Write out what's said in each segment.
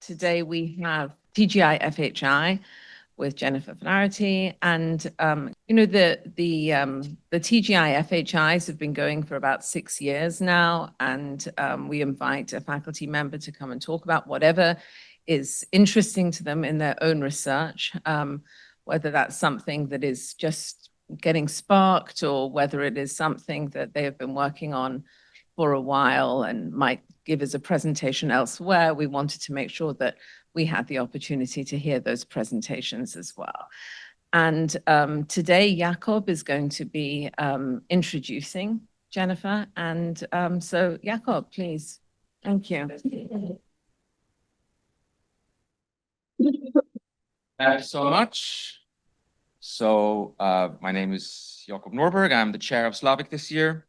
Today we have tgiFHI with Jennifer Flaherty, and the tgiFHIs have been going for about 6 years now, and we invite a faculty member to come and talk about whatever is interesting to them in their own research, whether that's something that is just getting sparked or whether it is something that they have been working on for a while and might give as a presentation elsewhere. We wanted to make sure that we had the opportunity to hear those presentations as well. And today, Jakob is going to be introducing Jennifer. And so, Jakob, please. Thank you. Thank you so much. So my name is Jakob Norberg. I'm the chair of Slavic this year.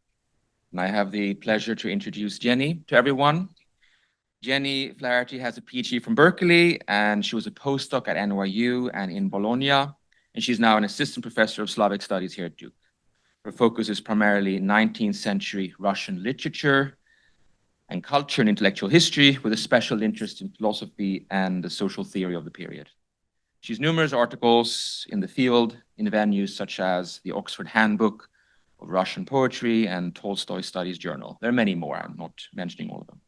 And I have the pleasure to introduce Jenny to everyone. Jenny Flaherty has a PhD from Berkeley, and she was a postdoc at NYU and in Bologna. And she's now an assistant professor of Slavic studies here at Duke. Her focus is primarily 19th century Russian literature and culture and intellectual history, with a special interest in philosophy and the social theory of the period. She has numerous articles in the field in venues such as the Oxford Handbook of Russian Poetry and Tolstoy Studies Journal. There are many more. I'm not mentioning all of them.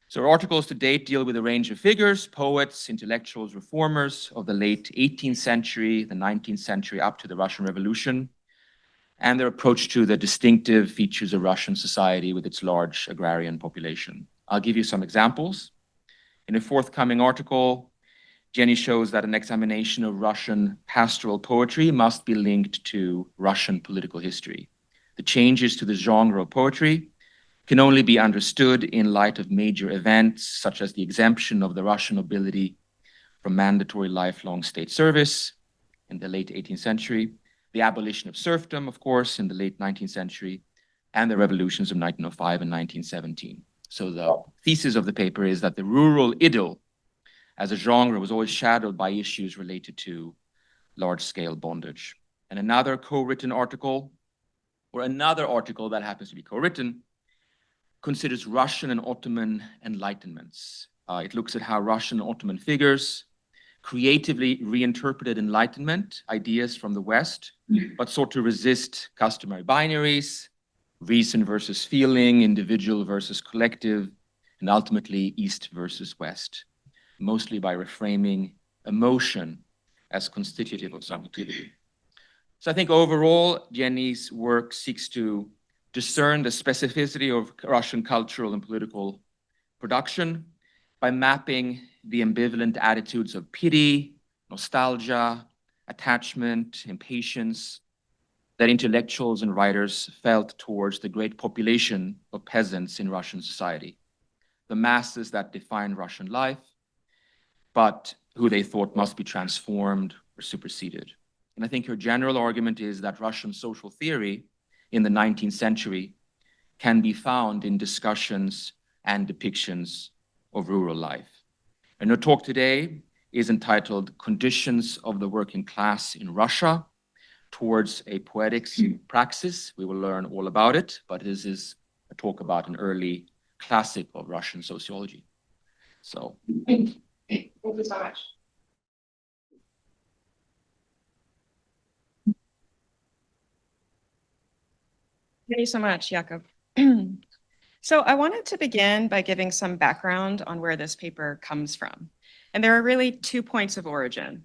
So her articles to date deal with a range of figures, poets, intellectuals, reformers of the late 18th century, the 19th century, up to the Russian Revolution, and their approach to the distinctive features of Russian society with its large agrarian population. I'll give you some examples. In a forthcoming article, Jenny shows that an examination of Russian pastoral poetry must be linked to Russian political history. The changes to the genre of poetry can only be understood in light of major events, such as the exemption of the Russian nobility from mandatory lifelong state service in the late 18th century, the abolition of serfdom, of course, in the late 19th century, and the revolutions of 1905 and 1917. So the thesis of the paper is that the rural idyll as a genre was always shadowed by issues related to large-scale bondage. And another co-written article, or another article that happens to be co-written, considers Russian and Ottoman enlightenments. It looks at how Russian and Ottoman figures creatively reinterpreted Enlightenment ideas from the West, but sought to resist customary binaries, reason versus feeling, individual versus collective, and ultimately East versus West, mostly by reframing emotion as constitutive of subjectivity. So I think overall, Jenny's work seeks to discern the specificity of Russian cultural and political production by mapping the ambivalent attitudes of pity, nostalgia, attachment, impatience that intellectuals and writers felt towards the great population of peasants in Russian society, the masses that define Russian life, but who they thought must be transformed or superseded. And I think her general argument is that Russian social theory in the 19th century can be found in discussions and depictions of rural life. And her talk today is entitled Conditions of the Working Class in Russia Towards a Poetics Praxis. We will learn all about it, but this is a talk about an early classic of Russian sociology. So. Thank you so much. Thank you so much, Jakob. So I wanted to begin by giving some background on where this paper comes from. And there are really 2 points of origin.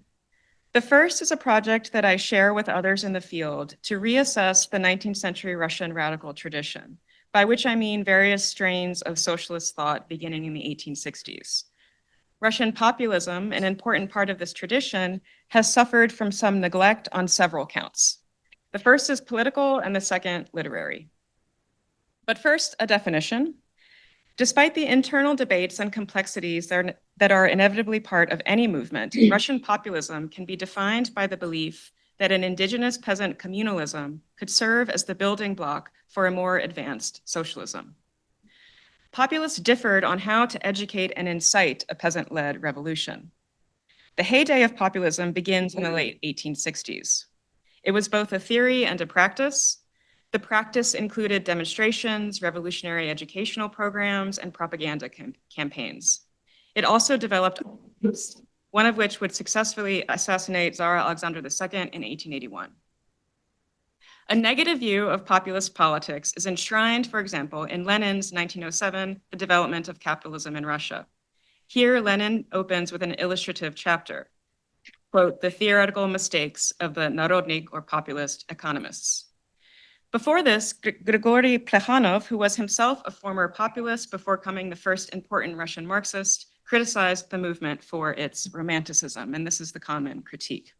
The first is a project that I share with others in the field to reassess the 19th century Russian radical tradition, by which I mean various strains of socialist thought beginning in the 1860s. Russian populism, an important part of this tradition, has suffered from some neglect on several counts. The first is political and the second literary. But first, a definition. Despite the internal debates and complexities that are inevitably part of any movement, Russian populism can be defined by the belief that an indigenous peasant communalism could serve as the building block for a more advanced socialism. Populists differed on how to educate and incite a peasant-led revolution. The heyday of populism begins in the late 1860s. It was both a theory and a practice. The practice included demonstrations, revolutionary educational programs, and propaganda campaigns. It also developed one of which would successfully assassinate Tsar Alexander II in 1881. A negative view of populist politics is enshrined, for example, in Lenin's 1907, The Development of Capitalism in Russia. Here, Lenin opens with an illustrative chapter, quote, the theoretical mistakes of the narodnik or populist economists. Before this, Grigory Plekhanov, who was himself a former populist before becoming the first important Russian Marxist, criticized the movement for its romanticism, and this is the common critique.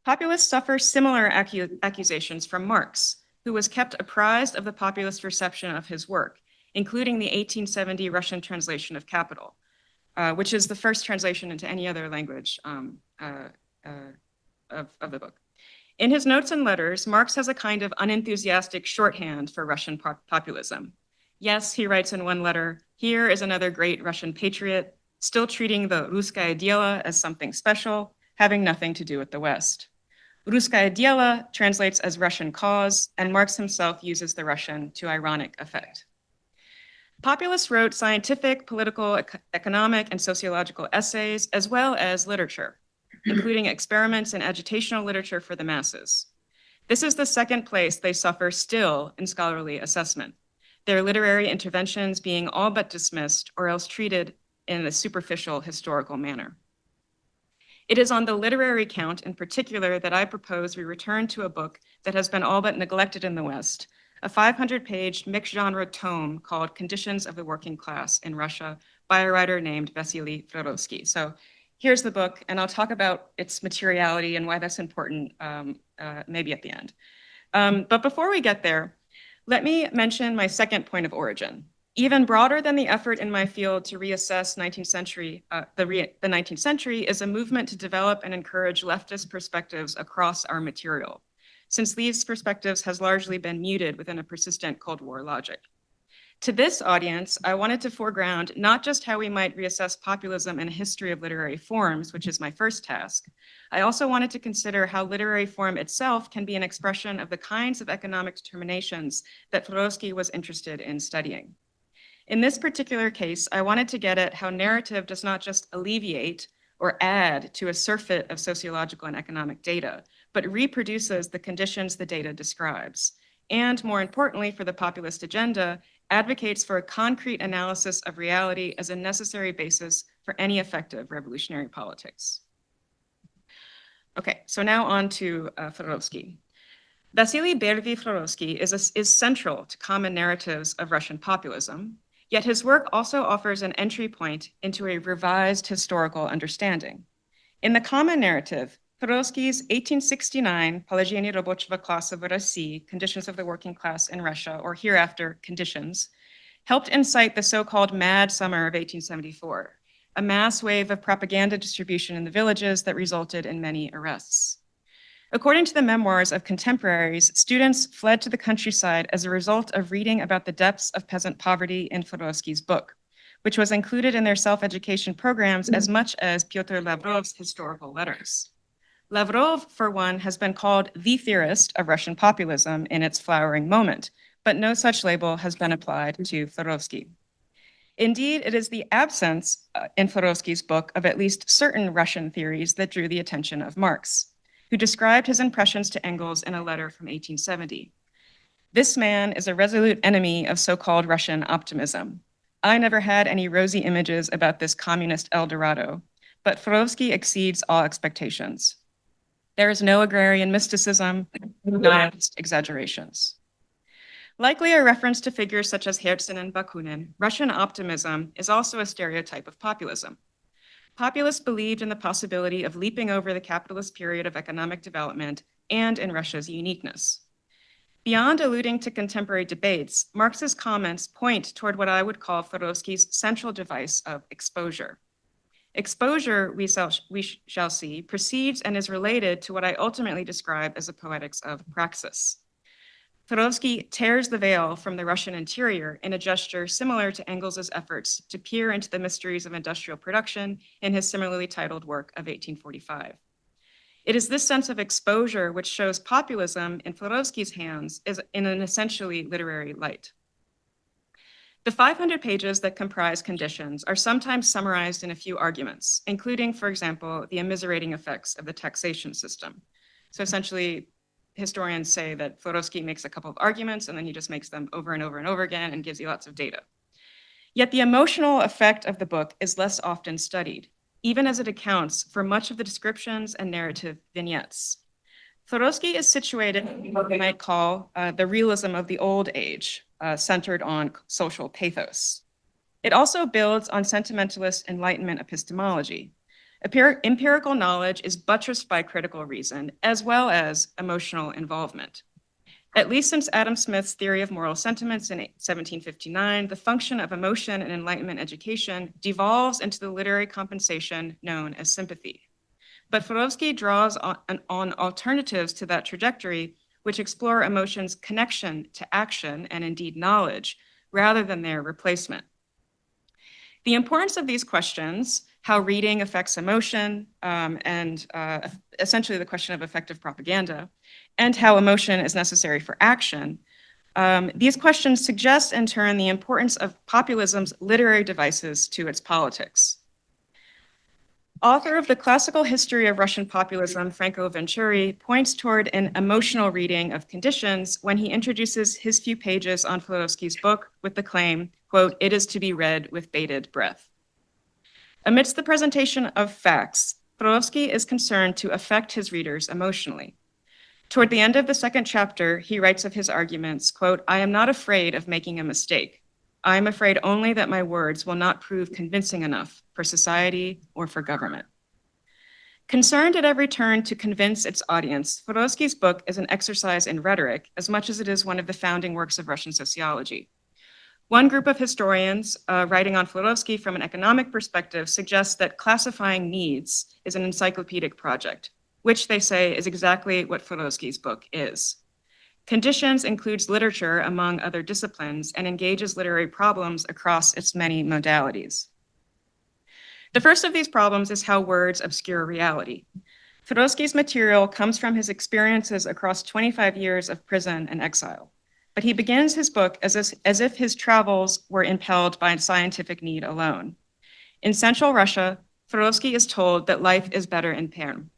Populists suffer similar accusations from Marx, who was kept apprised of the populist reception of his work, including the 1870 Russian translation of Capital, which is the first translation into any other language of the book. In his notes and letters, Marx has a kind of unenthusiastic shorthand for Russian populism. Yes, he writes in one letter, here is another great Russian patriot, still treating the Russkaya Delo as something special, having nothing to do with the West. Russkaya Delo translates as Russian cause, and Marx himself uses the Russian to ironic effect. Populists wrote scientific, political, economic, and sociological essays, as well as literature, including experiments in agitational literature for the masses. This is the second place they suffer still in scholarly assessment, their literary interventions being all but dismissed or else treated in a superficial historical manner. It is on the literary count in particular that I propose we return to a book that has been all but neglected in the West, a 500-page mixed-genre tome called Conditions of the Working Class in Russia by a writer named Vasily Bervi-Flerovsky. So here's the book, and I'll talk about its materiality and why that's important maybe at the end. But before we get there, let me mention my second point of origin. Even broader than the effort in my field to reassess the 19th century is a movement to develop and encourage leftist perspectives across our material, since these perspectives has largely been muted within a persistent Cold War logic. To this audience, I wanted to foreground not just how we might reassess populism in a history of literary forms, which is my first task. I also wanted to consider how literary form itself can be an expression of the kinds of economic determinations that Flerovsky was interested in studying. In this particular case, I wanted to get at how narrative does not just alleviate or add to a surfeit of sociological and economic data, but reproduces the conditions the data describes. And more importantly, for the populist agenda, advocates for a concrete analysis of reality as a necessary basis for any effective revolutionary politics. Okay, so now on to Flerovsky. Vasily Bervi-Flerovsky is central to common narratives of Russian populism, yet his work also offers an entry point into a revised historical understanding. In the common narrative, Flerovsky's 1869 Положение рабочего класса в России, Conditions of the Working Class in Russia, or hereafter Conditions, helped incite the so-called Mad Summer of 1874, a mass wave of propaganda distribution in the villages that resulted in many arrests. According to the memoirs of contemporaries, students fled to the countryside as a result of reading about the depths of peasant poverty in Flerovsky's book, which was included in their self-education programs as much as Pyotr Lavrov's historical letters. Lavrov, for one, has been called the theorist of Russian populism in its flowering moment, but no such label has been applied to Flerovsky. Indeed, it is the absence in Flerovsky's book of at least certain Russian theories that drew the attention of Marx, who described his impressions to Engels in a letter from 1870. This man is a resolute enemy of so-called Russian optimism. I never had any rosy images about this communist El Dorado, but Flerovsky exceeds all expectations. There is no agrarian mysticism, no exaggerations. Likely a reference to figures such as Herzen and Bakunin, Russian optimism is also a stereotype of populism. Populists believed in the possibility of leaping over the capitalist period of economic development and in Russia's uniqueness. Beyond alluding to contemporary debates, Marx's comments point toward what I would call Flerovsky's central device of exposure. Exposure, we shall see, precedes and is related to what I ultimately describe as a poetics of praxis. Flerovsky tears the veil from the Russian interior in a gesture similar to Engels' efforts to peer into the mysteries of industrial production in his similarly titled work of 1845. It is this sense of exposure which shows populism in Flerovsky's hands is in an essentially literary light. The 500 pages that comprise conditions are sometimes summarized in a few arguments, including, for example, the immiserating effects of the taxation system. So essentially, historians say that Flerovsky makes a couple of arguments and then he just makes them over and over and over again and gives you lots of data. Yet the emotional effect of the book is less often studied, even as it accounts for much of the descriptions and narrative vignettes. Flerovsky is situated in what we might call the realism of the old age, centered on social pathos. It also builds on sentimentalist Enlightenment epistemology. Empirical knowledge is buttressed by critical reason, as well as emotional involvement. At least since Adam Smith's theory of moral sentiments in 1759, the function of emotion in Enlightenment education devolves into the literary compensation known as sympathy. But Flerovsky draws on alternatives to that trajectory, which explore emotion's connection to action and indeed knowledge, rather than their replacement. The importance of these questions, how reading affects emotion, and essentially the question of effective propaganda, and how emotion is necessary for action, these questions suggest in turn the importance of populism's literary devices to its politics. Author of the Classical History of Russian Populism, Franco Venturi, points toward an emotional reading of conditions when he introduces his few pages on Flerovsky's book with the claim, quote, "It is to be read with bated breath." Amidst the presentation of facts, Flerovsky is concerned to affect his readers emotionally. Toward the end of the second chapter, he writes of his arguments, quote, "I am not afraid of making a mistake. I am afraid only that my words will not prove convincing enough for society or for government." Concerned at every turn to convince its audience, Flerovsky's book is an exercise in rhetoric as much as it is one of the founding works of Russian sociology. One group of historians writing on Flerovsky from an economic perspective suggests that classifying needs is an encyclopedic project, which they say is exactly what Flerovsky's book is. Conditions includes literature among other disciplines and engages literary problems across its many modalities. The first of these problems is how words obscure reality. Flerovsky's material comes from his experiences across 25 years of prison and exile, but he begins his book as if his travels were impelled by scientific need alone. In Central Russia, Flerovsky is told that life is better in Perm,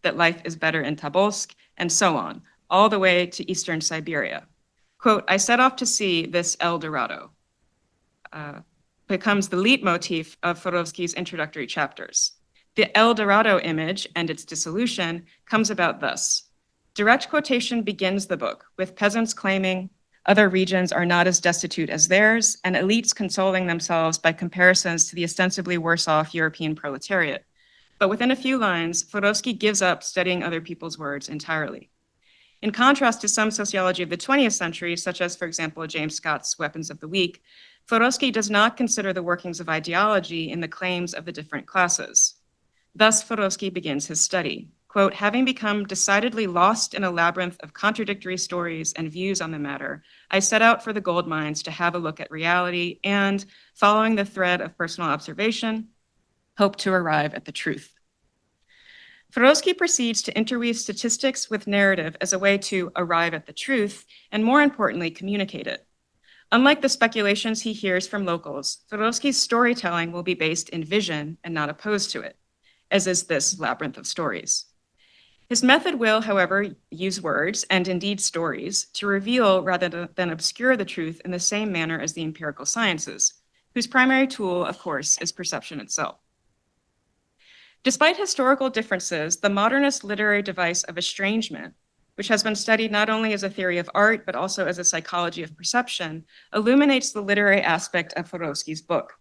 that life is better in Tobolsk, and so on, all the way to Eastern Siberia. Quote, "I set off to see this El Dorado," becomes the leitmotif of Flerovsky's introductory chapters. The El Dorado image and its dissolution comes about thus. Direct quotation begins the book with peasants claiming other regions are not as destitute as theirs, and elites consoling themselves by comparisons to the ostensibly worse off European proletariat. But within a few lines, Flerovsky gives up studying other people's words entirely. In contrast to some sociology of the 20th century, such as, for example, James Scott's Weapons of the Weak, Flerovsky does not consider the workings of ideology in the claims of the different classes. Thus, Flerovsky begins his study. Quote, "Having become decidedly lost in a labyrinth of contradictory stories and views on the matter, I set out for the gold mines to have a look at reality and, following the thread of personal observation, hope to arrive at the truth." Flerovsky proceeds to interweave statistics with narrative as a way to arrive at the truth, and more importantly, communicate it. Unlike the speculations he hears from locals, Flerovsky's storytelling will be based in vision and not opposed to it, as is this labyrinth of stories. His method will, however, use words, and indeed stories, to reveal rather than obscure the truth in the same manner as the empirical sciences, whose primary tool, of course, is perception itself. Despite historical differences, the modernist literary device of estrangement, which has been studied not only as a theory of art, but also as a psychology of perception, illuminates the literary aspect of Flerovsky's book.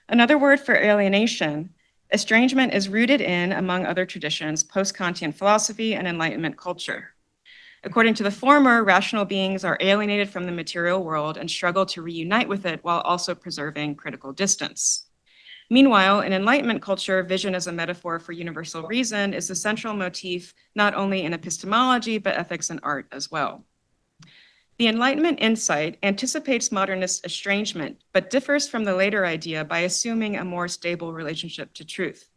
Another word for alienation, estrangement is rooted in, among other traditions, post-Kantian philosophy and Enlightenment culture. According to the former, rational beings are alienated from the material world and struggle to reunite with it while also preserving critical distance. Meanwhile, in Enlightenment culture, vision as a metaphor for universal reason is the central motif not only in epistemology, but ethics and art as well. The Enlightenment insight anticipates modernist estrangement, but differs from the later idea by assuming a more stable relationship to truth.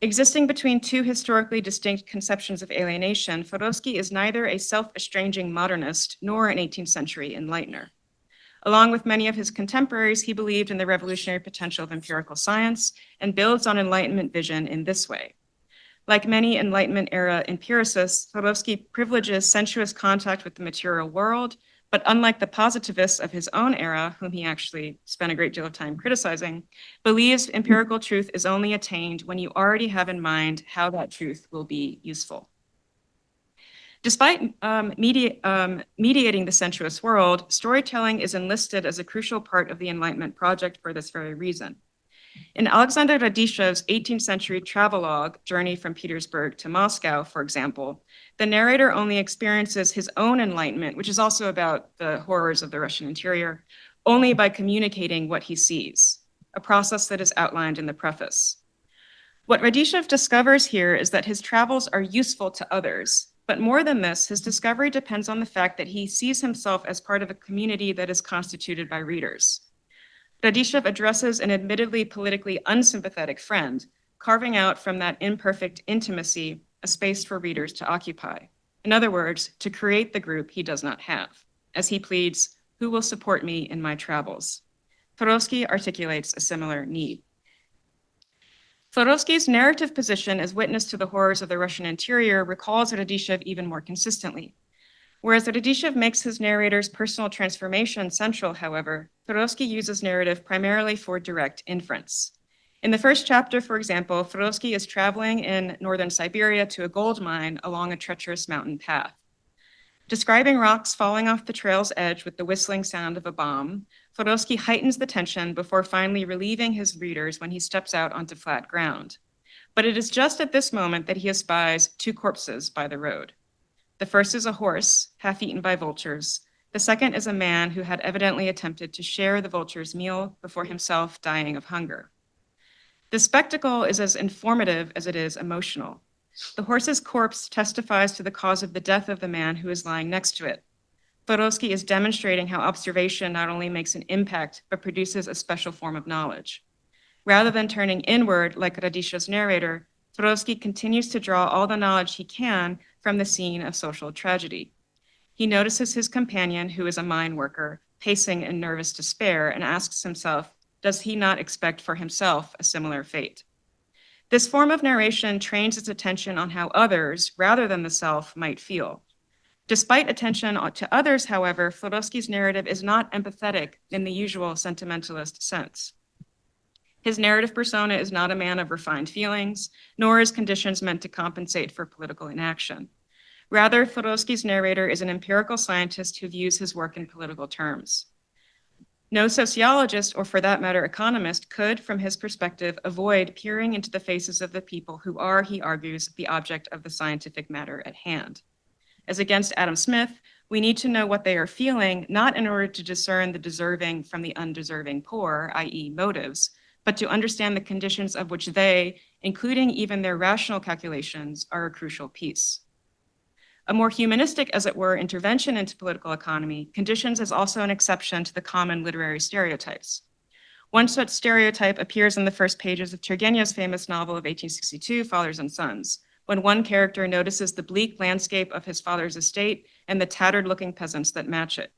Existing between two historically distinct conceptions of alienation, Flerovsky is neither a self-estranging modernist nor an 18th century enlightener. Along with many of his contemporaries, he believed in the revolutionary potential of empirical science and builds on Enlightenment vision in this way. Like many Enlightenment-era empiricists, Flerovsky privileges sensuous contact with the material world, but unlike the positivists of his own era, whom he actually spent a great deal of time criticizing, believes empirical truth is only attained when you already have in mind how that truth will be useful. Despite mediating the sensuous world, storytelling is enlisted as a crucial part of the Enlightenment project for this very reason. In Alexander Radishev's 18th century travelogue, Journey from Petersburg to Moscow, for example, the narrator only experiences his own enlightenment, which is also about the horrors of the Russian interior, only by communicating what he sees, a process that is outlined in the preface. What Radishev discovers here is that his travels are useful to others, but more than this, his discovery depends on the fact that he sees himself as part of a community that is constituted by readers. Radishev addresses an admittedly politically unsympathetic friend, carving out from that imperfect intimacy a space for readers to occupy. In other words, to create the group he does not have, as he pleads, "Who will support me in my travels?" Flerovsky articulates a similar need. Flerovsky's narrative position as witness to the horrors of the Russian interior recalls Radishev even more consistently. Whereas Radishev makes his narrator's personal transformation central, however, Flerovsky uses narrative primarily for direct inference. In the first chapter, for example, Flerovsky is traveling in northern Siberia to a gold mine along a treacherous mountain path. Describing rocks falling off the trail's edge with the whistling sound of a bomb, Flerovsky heightens the tension before finally relieving his readers when he steps out onto flat ground. But it is just at this moment that he espies two corpses by the road. The first is a horse, half eaten by vultures. The second is a man who had evidently attempted to share the vulture's meal before himself dying of hunger. The spectacle is as informative as it is emotional. The horse's corpse testifies to the cause of the death of the man who is lying next to it. Flerovsky is demonstrating how observation not only makes an impact, but produces a special form of knowledge. Rather than turning inward like Radishev's narrator, Flerovsky continues to draw all the knowledge he can from the scene of social tragedy. He notices his companion, who is a mine worker, pacing in nervous despair, and asks himself, does he not expect for himself a similar fate? This form of narration trains its attention on how others, rather than the self, might feel. Despite attention to others, however, Flerovsky's narrative is not empathetic in the usual sentimentalist sense. His narrative persona is not a man of refined feelings, nor is conditions meant to compensate for political inaction. Rather, Flerovsky's narrator is an empirical scientist who views his work in political terms. No sociologist, or for that matter, economist, could, from his perspective, avoid peering into the faces of the people who are, he argues, the object of the scientific matter at hand. As against Adam Smith, we need to know what they are feeling, not in order to discern the deserving from the undeserving poor, i.e. motives, but to understand the conditions of which they, including even their rational calculations, are a crucial piece. A more humanistic, as it were, intervention into political economy, conditions is also an exception to the common literary stereotypes. One such stereotype appears in the first pages of Turgenev's famous novel of 1862, Fathers and Sons, when one character notices the bleak landscape of his father's estate and the tattered-looking peasants that match it.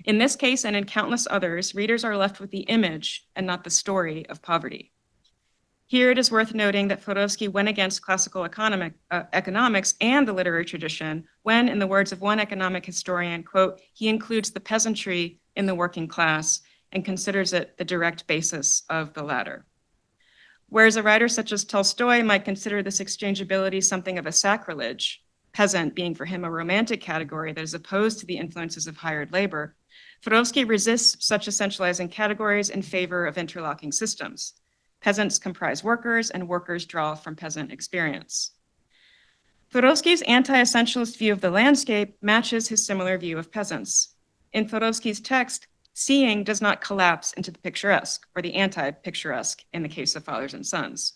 In this case, and in countless others, readers are left with the image and not the story of poverty. Here it is worth noting that Flerovsky went against classical economics and the literary tradition when, in the words of one economic historian, quote, he includes the peasantry in the working class and considers it the direct basis of the latter. Whereas a writer such as Tolstoy might consider this exchangeability something of a sacrilege, peasant being for him a romantic category that is opposed to the influences of hired labor, Flerovsky resists such essentializing categories in favor of interlocking systems. Peasants comprise workers, and workers draw from peasant experience. Flerovsky's anti-essentialist view of the landscape matches his similar view of peasants. In Flerovsky's text, seeing does not collapse into the picturesque, or the anti-picturesque in the case of Fathers and Sons.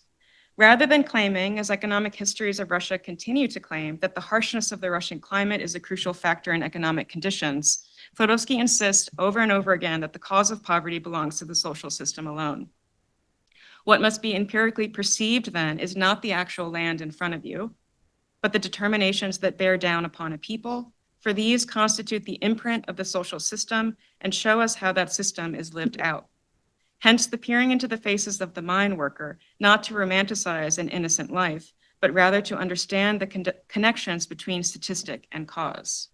Rather than claiming, as economic histories of Russia continue to claim, that the harshness of the Russian climate is a crucial factor in economic conditions, Flerovsky insists over and over again that the cause of poverty belongs to the social system alone. What must be empirically perceived then is not the actual land in front of you, but the determinations that bear down upon a people, for these constitute the imprint of the social system and show us how that system is lived out. Hence the peering into the faces of the mine worker, not to romanticize an innocent life, but rather to understand the connections between statistic and cause.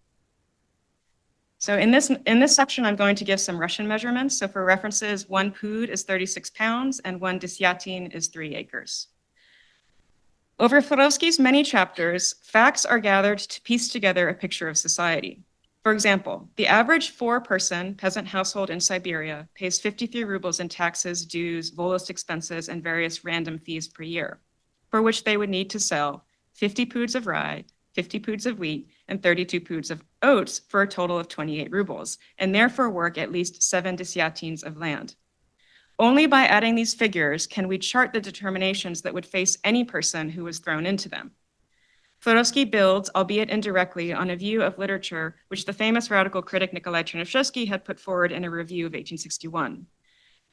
So in this section, I'm going to give some Russian measurements. So for references, 1 pud is 36 pounds and 1 desyatin is 3 acres. Over Flerovsky's many chapters, facts are gathered to piece together a picture of society. For example, the average 4-person peasant household in Siberia pays 53 rubles in taxes, dues, volost expenses, and various random fees per year, for which they would need to sell 50 puds of rye, 50 puds of wheat, and 32 puds of oats for a total of 28 rubles, and therefore work at least 7 desyatins of land. Only by adding these figures can we chart the determinations that would face any person who was thrown into them. Flerovsky builds, albeit indirectly, on a view of literature which the famous radical critic Nikolai Chernyshevsky had put forward in a review of 1861.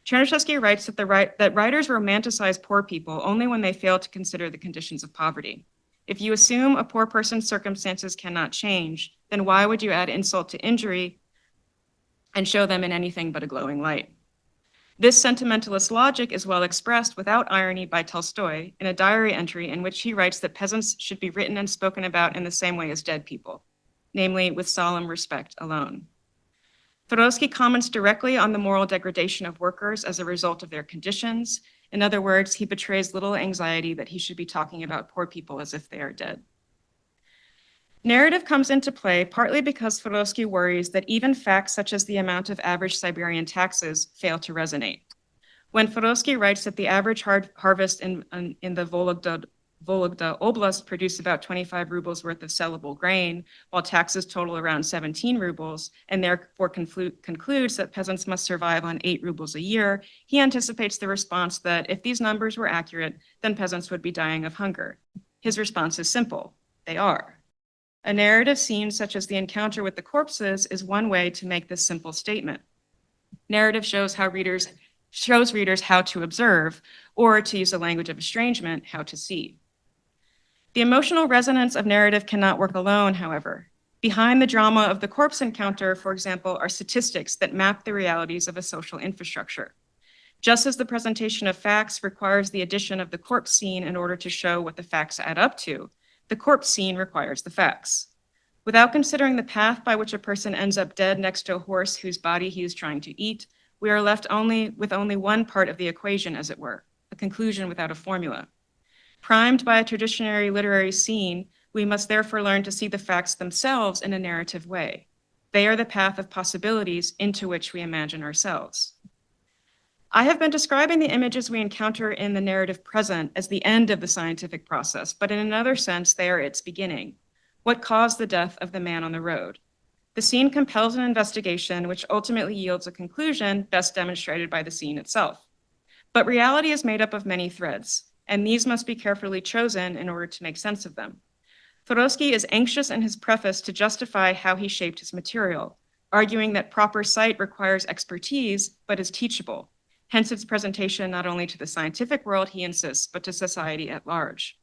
Chernyshevsky writes that writers romanticize poor people only when they fail to consider the conditions of poverty. If you assume a poor person's circumstances cannot change, then why would you add insult to injury and show them in anything but a glowing light? This sentimentalist logic is well expressed without irony by Tolstoy in a diary entry in which he writes that peasants should be written and spoken about in the same way as dead people, namely with solemn respect alone. Flerovsky comments directly on the moral degradation of workers as a result of their conditions. In other words, he betrays little anxiety that he should be talking about poor people as if they are dead. Narrative comes into play partly because Flerovsky worries that even facts such as the amount of average Siberian taxes fail to resonate. When Flerovsky writes that the average harvest in the Vologda Oblast produced about 25 rubles worth of sellable grain, while taxes total around 17 rubles, and therefore concludes that peasants must survive on 8 rubles a year, he anticipates the response that if these numbers were accurate, then peasants would be dying of hunger. His response is simple: they are. A narrative scene such as the encounter with the corpses is one way to make this simple statement. Narrative shows readers how to observe, or to use the language of estrangement, how to see. The emotional resonance of narrative cannot work alone, however. Behind the drama of the corpse encounter, for example, are statistics that map the realities of a social infrastructure. Just as the presentation of facts requires the addition of the corpse scene in order to show what the facts add up to, the corpse scene requires the facts. Without considering the path by which a person ends up dead next to a horse whose body he is trying to eat, we are left with only one part of the equation, as it were, a conclusion without a formula. Primed by a traditionary literary scene, we must therefore learn to see the facts themselves in a narrative way. They are the path of possibilities into which we imagine ourselves. I have been describing the images we encounter in the narrative present as the end of the scientific process, but in another sense, they are its beginning. What caused the death of the man on the road? The scene compels an investigation which ultimately yields a conclusion best demonstrated by the scene itself. But reality is made up of many threads, and these must be carefully chosen in order to make sense of them. Flerovsky is anxious in his preface to justify how he shaped his material, arguing that proper sight requires expertise, but is teachable. Hence its presentation not only to the scientific world, he insists, but to society at large.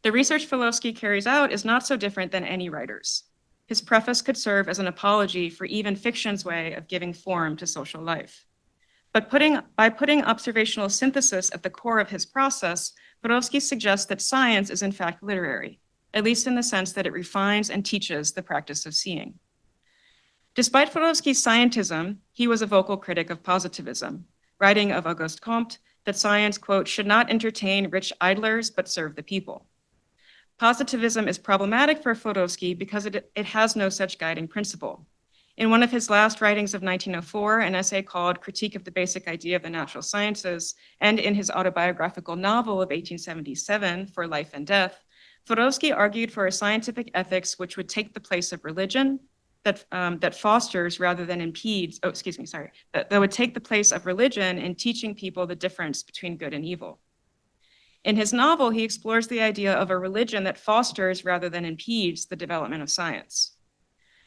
The research Flerovsky carries out is not so different than any writer's. His preface could serve as an apology for even fiction's way of giving form to social life. But by putting observational synthesis at the core of his process, Flerovsky suggests that science is in fact literary, at least in the sense that it refines and teaches the practice of seeing. Despite Flerovsky's scientism, he was a vocal critic of positivism, writing of Auguste Comte that science, quote, should not entertain rich idlers, but serve the people. Positivism is problematic for Flerovsky because it has no such guiding principle. In one of his last writings of 1904, an essay called Critique of the Basic Idea of the Natural Sciences, and in his autobiographical novel of 1877, For Life and Death, Flerovsky argued for a scientific ethics which would take the place of religion, that fosters rather than impedes, that would take the place of religion in teaching people the difference between good and evil. In his novel, he explores the idea of a religion that fosters rather than impedes the development of science.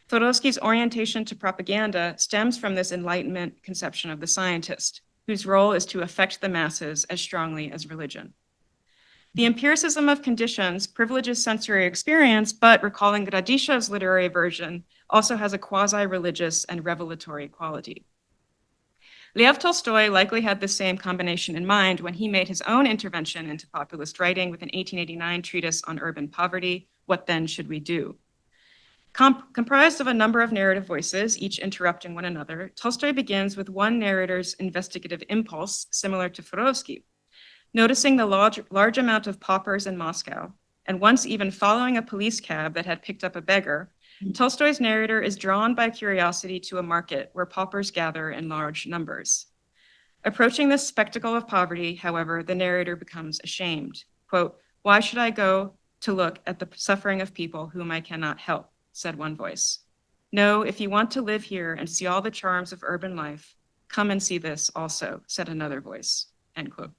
Flerovsky's orientation to propaganda stems from this Enlightenment conception of the scientist. whose role is to affect the masses as strongly as religion. The empiricism of conditions privileges sensory experience, but recalling Gradisha's literary version, also has a quasi-religious and revelatory quality. Lev Tolstoy likely had the same combination in mind when he made his own intervention into populist writing with an 1889 treatise on urban poverty, What Then Should We Do? Comprised of a number of narrative voices, each interrupting one another, Tolstoy begins with one narrator's investigative impulse, similar to Flerovsky, noticing the large amount of paupers in Moscow, and once even following a police cab that had picked up a beggar. Tolstoy's narrator is drawn by curiosity to a market where paupers gather in large numbers. Approaching this spectacle of poverty, however, the narrator becomes ashamed. Quote, "Why should I go to look at the suffering of people whom I cannot help?" said one voice. "No, if you want to live here and see all the charms of urban life, come and see this also," said another voice, end quote.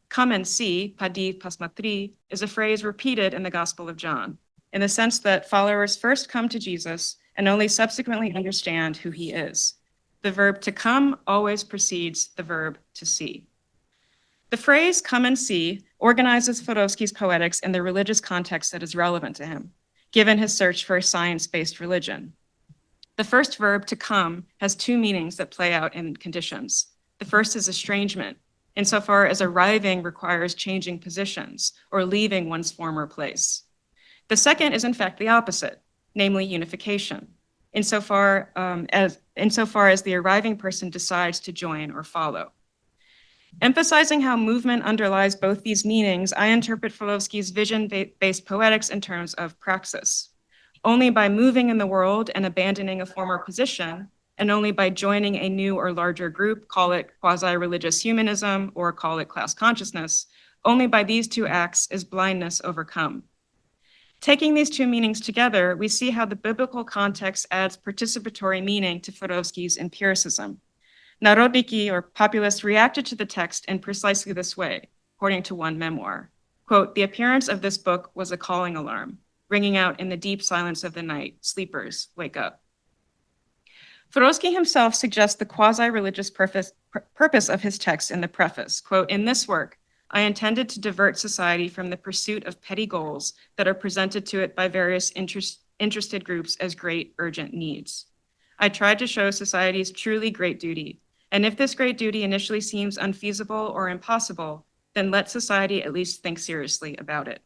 Come and see, padi pasmatri, is a phrase repeated in the Gospel of John, in the sense that followers first come to Jesus and only subsequently understand who he is. The verb to come always precedes the verb to see. The phrase come and see organizes Flerovsky's Poetics in the religious context that is relevant to him, given his search for a science-based religion. The first verb to come has two meanings that play out in conditions. The first is estrangement, insofar as arriving requires changing positions or leaving one's former place. The second is in fact the opposite, namely unification, insofar as the arriving person decides to join or follow. Emphasizing how movement underlies both these meanings, I interpret Flerovsky's vision-based poetics in terms of praxis. Only by moving in the world and abandoning a former position, and only by joining a new or larger group, call it quasi-religious humanism or call it class consciousness, only by these two acts is blindness overcome. Taking these two meanings together, we see how the biblical context adds participatory meaning to Flerovsky's empiricism. Narodniki, or populists, reacted to the text in precisely this way, according to one memoir. Quote, "The appearance of this book was a calling alarm, ringing out in the deep silence of the night, sleepers, wake up." Flerovsky himself suggests the quasi-religious purpose of his text in the preface. Quote, "In this work, I intended to divert society from the pursuit of petty goals that are presented to it by various interested groups as great urgent needs. I tried to show society's truly great duty, and if this great duty initially seems unfeasible or impossible, then let society at least think seriously about it.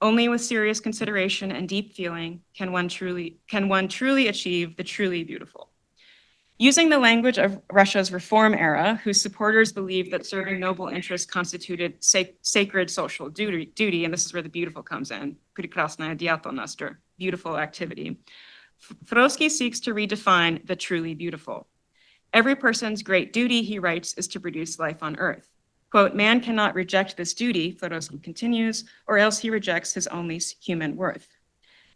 Only with serious consideration and deep feeling can one truly achieve the truly beautiful." Using the language of Russia's reform era, whose supporters believed that serving noble interests constituted sacred social duty, and this is where the beautiful comes in, прекрасная деятельность, beautiful activity, Flerovsky seeks to redefine the truly beautiful. Every person's great duty, he writes, is to produce life on earth. Quote, "Man cannot reject this duty," Flerovsky continues, "or else he rejects his only human worth."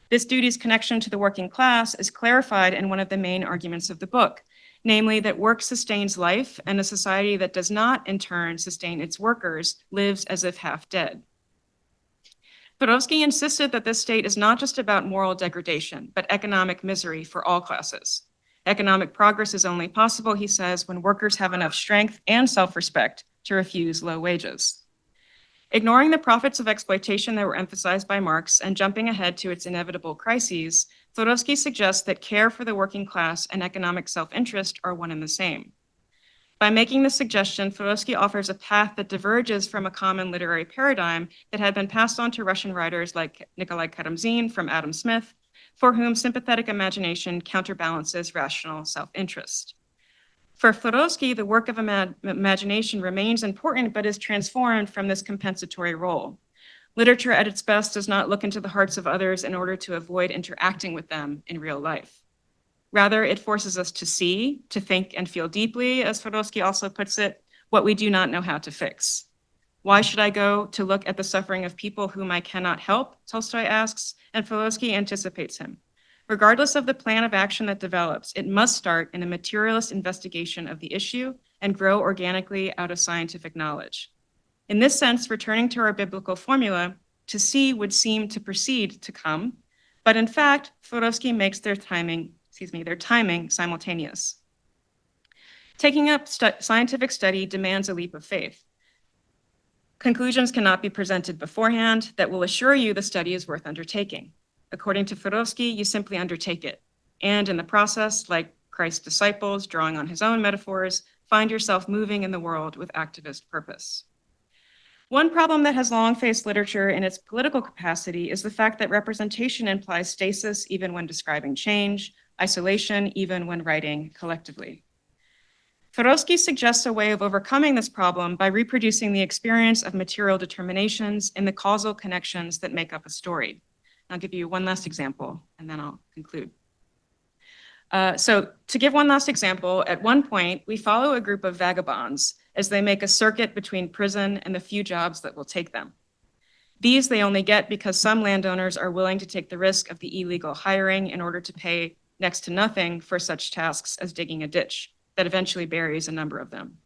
This duty's connection to the working class is clarified in one of the main arguments of the book, namely that work sustains life, and a society that does not, in turn, sustain its workers lives as if half dead. Flerovsky insisted that this state is not just about moral degradation, but economic misery for all classes. Economic progress is only possible, he says, when workers have enough strength and self-respect to refuse low wages. Ignoring the profits of exploitation that were emphasized by Marx and jumping ahead to its inevitable crises, Flerovsky suggests that care for the working class and economic self-interest are one and the same. By making this suggestion, Flerovsky offers a path that diverges from a common literary paradigm that had been passed on to Russian writers like Nikolai Karamzin from Adam Smith, for whom sympathetic imagination counterbalances rational self-interest. For Flerovsky, the work of imagination remains important, but is transformed from this compensatory role. Literature at its best does not look into the hearts of others in order to avoid interacting with them in real life. Rather, it forces us to see, to think and feel deeply, as Flerovsky also puts it, what we do not know how to fix. Why should I go to look at the suffering of people whom I cannot help, Tolstoy asks, and Flerovsky anticipates him. Regardless of the plan of action that develops, it must start in a materialist investigation of the issue and grow organically out of scientific knowledge. In this sense, returning to our biblical formula, to see would seem to precede to come, but in fact, Flerovsky makes their timing simultaneous. Taking up scientific study demands a leap of faith. Conclusions cannot be presented beforehand that will assure you the study is worth undertaking. According to Flerovsky, you simply undertake it. And in the process, like Christ's disciples, drawing on his own metaphors, find yourself moving in the world with activist purpose. One problem that has long faced literature in its political capacity is the fact that representation implies stasis even when describing change, isolation even when writing collectively. Flerovsky suggests a way of overcoming this problem by reproducing the experience of material determinations in the causal connections that make up a story. I'll give you one last example, and then I'll conclude. So to give one last example, at one point, we follow a group of vagabonds as they make a circuit between prison and the few jobs that will take them. These they only get because some landowners are willing to take the risk of the illegal hiring in order to pay next to nothing for such tasks as digging a ditch that eventually buries a number of them.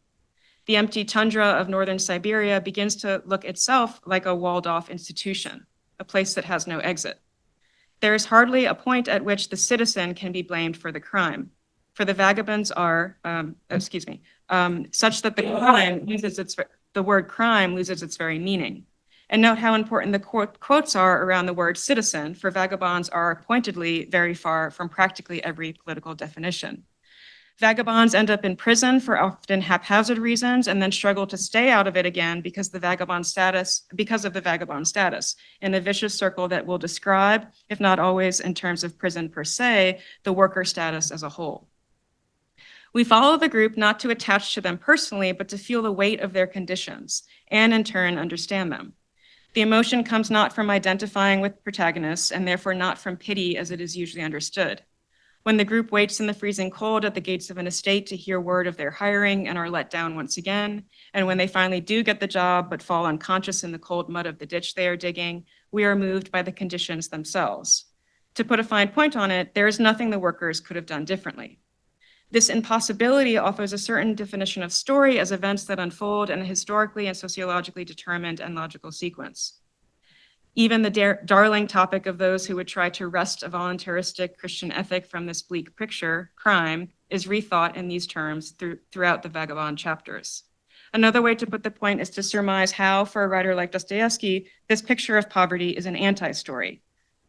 The empty tundra of northern Siberia begins to look itself like a walled-off institution, a place that has no exit. There is hardly a point at which the citizen can be blamed for the crime, for the vagabonds are, such that the word crime loses its very meaning. And note how important the quotes are around the word citizen, for vagabonds are pointedly very far from practically every political definition. Vagabonds end up in prison for often haphazard reasons and then struggle to stay out of it again because of the vagabond status, in a vicious circle that will describe, if not always in terms of prison per se, the worker status as a whole. We follow the group not to attach to them personally, but to feel the weight of their conditions and in turn understand them. The emotion comes not from identifying with protagonists and therefore not from pity as it is usually understood. When the group waits in the freezing cold at the gates of an estate to hear word of their hiring and are let down once again, and when they finally do get the job but fall unconscious in the cold mud of the ditch they are digging, we are moved by the conditions themselves. To put a fine point on it, there is nothing the workers could have done differently. This impossibility offers a certain definition of story as events that unfold in a historically and sociologically determined and logical sequence. Even the darling topic of those who would try to wrest a voluntaristic Christian ethic from this bleak picture, crime, is rethought in these terms throughout the vagabond chapters. Another way to put the point is to surmise how, for a writer like Dostoevsky, this picture of poverty is an anti-story,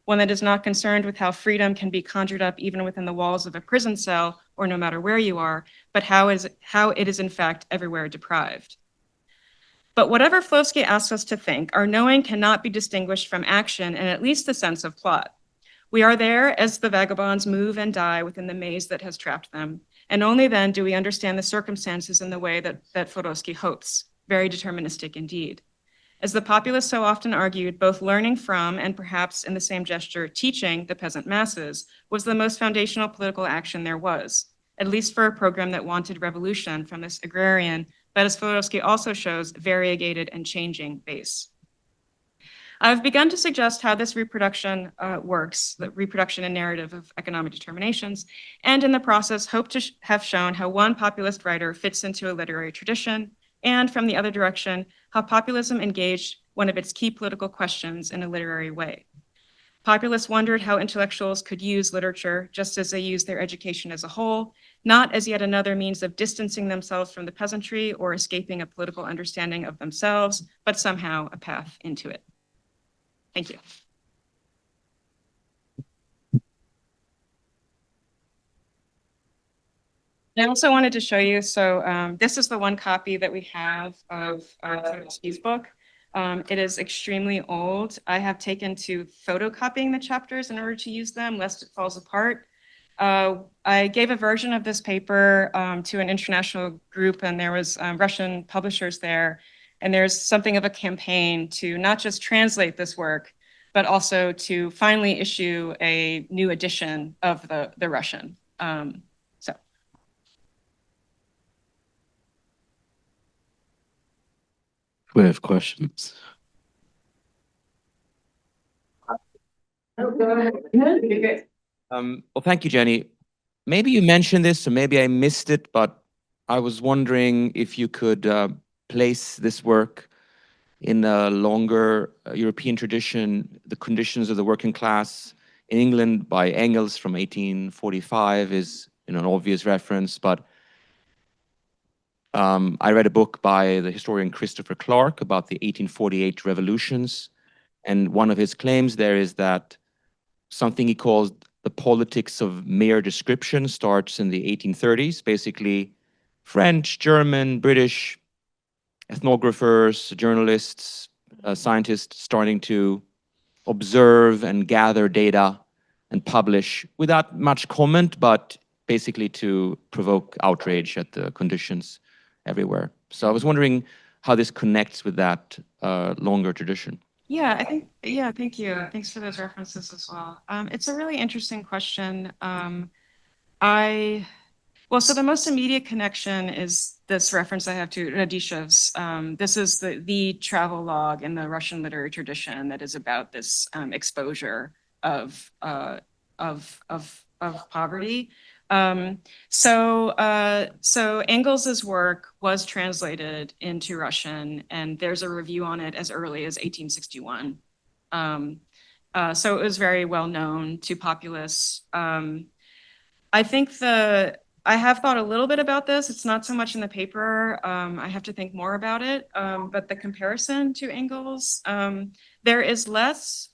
one that is not concerned with how freedom can be conjured up even within the walls of a prison cell or no matter where you are, but how it is in fact everywhere deprived. But whatever Flerovsky asks us to think, our knowing cannot be distinguished from action and at least the sense of plot. We are there as the vagabonds move and die within the maze that has trapped them, and only then do we understand the circumstances in the way that Flerovsky hopes, very deterministic indeed. As the populists so often argued, both learning from and perhaps in the same gesture teaching the peasant masses was the most foundational political action there was, at least for a program that wanted revolution from this agrarian, but as Flerovsky also shows, variegated and changing base. I've begun to suggest how this reproduction works, the reproduction and narrative of economic determinations, and in the process hope to have shown how one populist writer fits into a literary tradition, and from the other direction, how populism engaged one of its key political questions in a literary way. Populists wondered how intellectuals could use literature just as they used their education as a whole, not as yet another means of distancing themselves from the peasantry or escaping a political understanding of themselves, but somehow a path into it. Thank you. I also wanted to show you, so this is the one copy that we have of Flerovsky's book. It is extremely old. I have taken to photocopying the chapters in order to use them, lest it falls apart. I gave a version of this paper to an international group, and there was Russian publishers there. And there's something of a campaign to not just translate this work, but also to finally issue a new edition of the Russian. We have questions. Well, thank you, Jenny. Maybe you mentioned this, or maybe I missed it, but I was wondering if you could place this work in a longer European tradition. The Conditions of the Working Class in England by Engels from 1845 is an obvious reference, but I read a book by the historian Christopher Clark about the 1848 revolutions. And one of his claims there is that something he calls the politics of mere description starts in the 1830s. Basically, French, German, British ethnographers, journalists, scientists starting to observe and gather data and publish without much comment, but basically to provoke outrage at the conditions everywhere. So I was wondering how this connects with that longer tradition. Yeah, I think, yeah, thank you. Thanks for those references as well. It's a really interesting question. Well, so the most immediate connection is this reference I have to Radishev's. This is the travel log in the Russian literary tradition that is about this exposure of poverty. So Engels's work was translated into Russian, and there's a review on it as early as 1861. So it was very well known to populists. I think I have thought a little bit about this. It's not so much in the paper. I have to think more about it. But the comparison to Engels, there is less.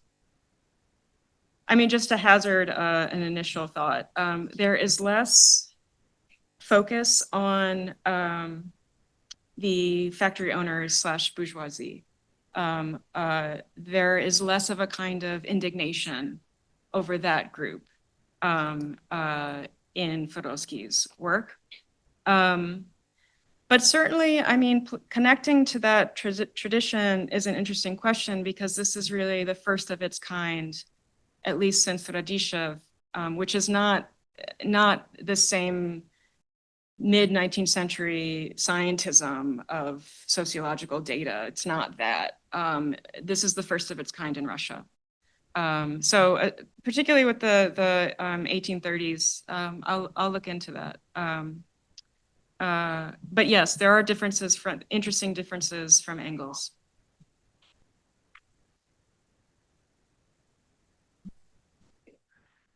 I mean, just to hazard an initial thought, there is less focus on the factory owners / bourgeoisie. There is less of a kind of indignation over that group in Flerovsky's work. But certainly, I mean, connecting to that tradition is an interesting question, because this is really the first of its kind, at least since Radishev, which is not the same mid-19th century scientism of sociological data. It's not that. This is the first of its kind in Russia. So particularly with the 1830s, I'll look into that. But yes, there are differences, interesting differences from Engels.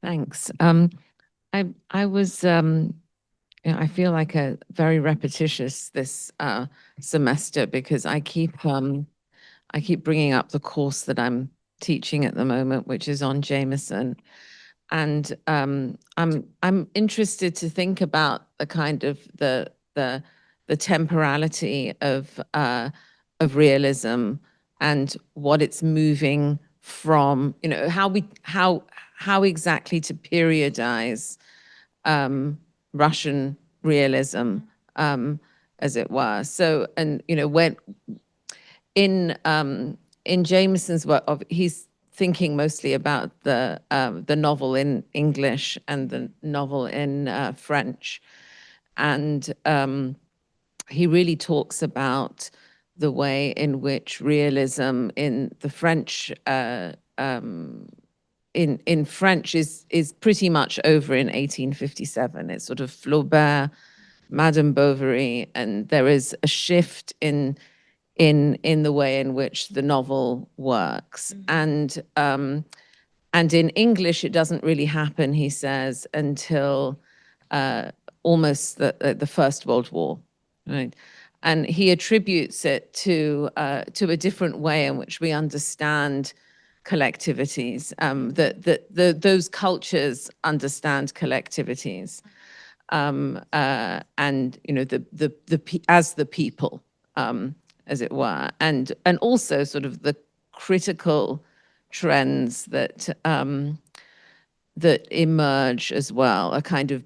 Thanks. I was, I feel like a very repetitious this semester, because I keep bringing up the course that I'm teaching at the moment, which is on Jameson, and I'm interested to think about the kind of the temporality of realism and what it's moving from. You know, how exactly to periodize Russian realism, as it were. So, and you know, when in Jameson's work, he's thinking mostly about the novel in English and the novel in French, and he really talks about the way in which realism in the French in French is pretty much over in 1857. It's sort of Flaubert, Madame Bovary, and there is a shift in the way in which the novel works. Mm-hmm. And in English, it doesn't really happen, he says, until almost the First World War, right? And he attributes it to a different way in which we understand collectivities, that those cultures understand collectivities, and you know, as the people, as it were, and also sort of the critical trends that that emerge as well, a kind of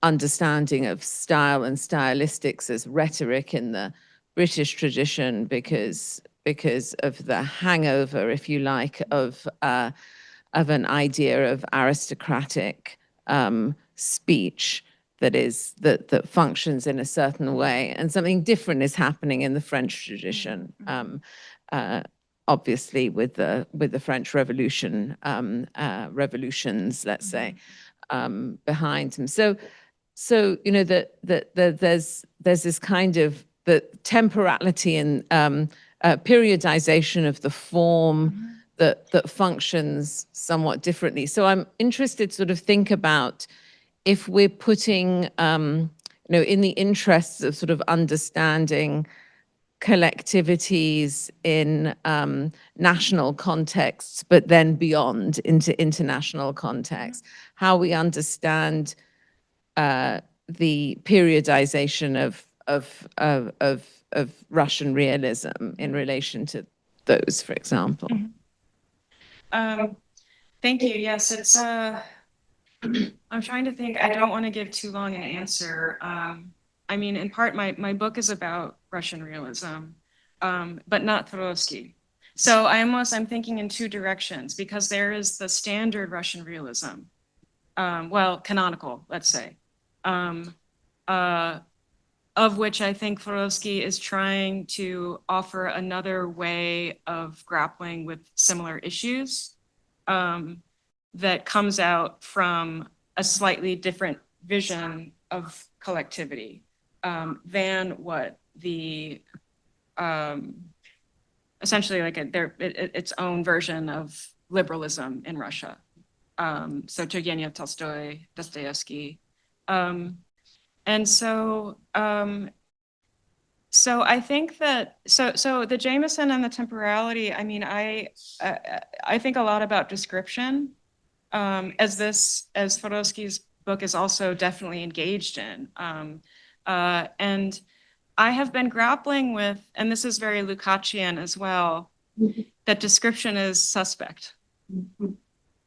understanding of style and stylistics as rhetoric in the British tradition, because of the hangover, if you like, of an idea of aristocratic speech that functions in a certain way, and something different is happening in the French tradition. Obviously, with the French Revolution, revolutions, let's say, behind him. So you know that there's this kind of the temporality and periodization of the form that functions somewhat differently. So I'm interested to sort of think about if we're putting in the interests of sort of understanding collectivities in national contexts, but then beyond into international contexts, how we understand the periodization of Russian realism in relation to those, for example. Thank you. Yes, it's I'm trying to think. I don't want to give too long an answer. I mean, in part, my book is about Russian realism, but not Flerovsky. So I'm thinking in two directions, because there is the standard Russian realism, well, canonical, let's say, of which I think Flerovsky is trying to offer another way of grappling with similar issues, that comes out from a slightly different vision of collectivity than what the essentially like its own version of liberalism in Russia. So Turgenev, Tolstoy, Dostoevsky, and so I think that so the Jameson and the temporality. I mean, I think a lot about description, as Flerovsky's book is also definitely engaged in, and I have been grappling with, and this is very Lukácsian as well, that description is suspect,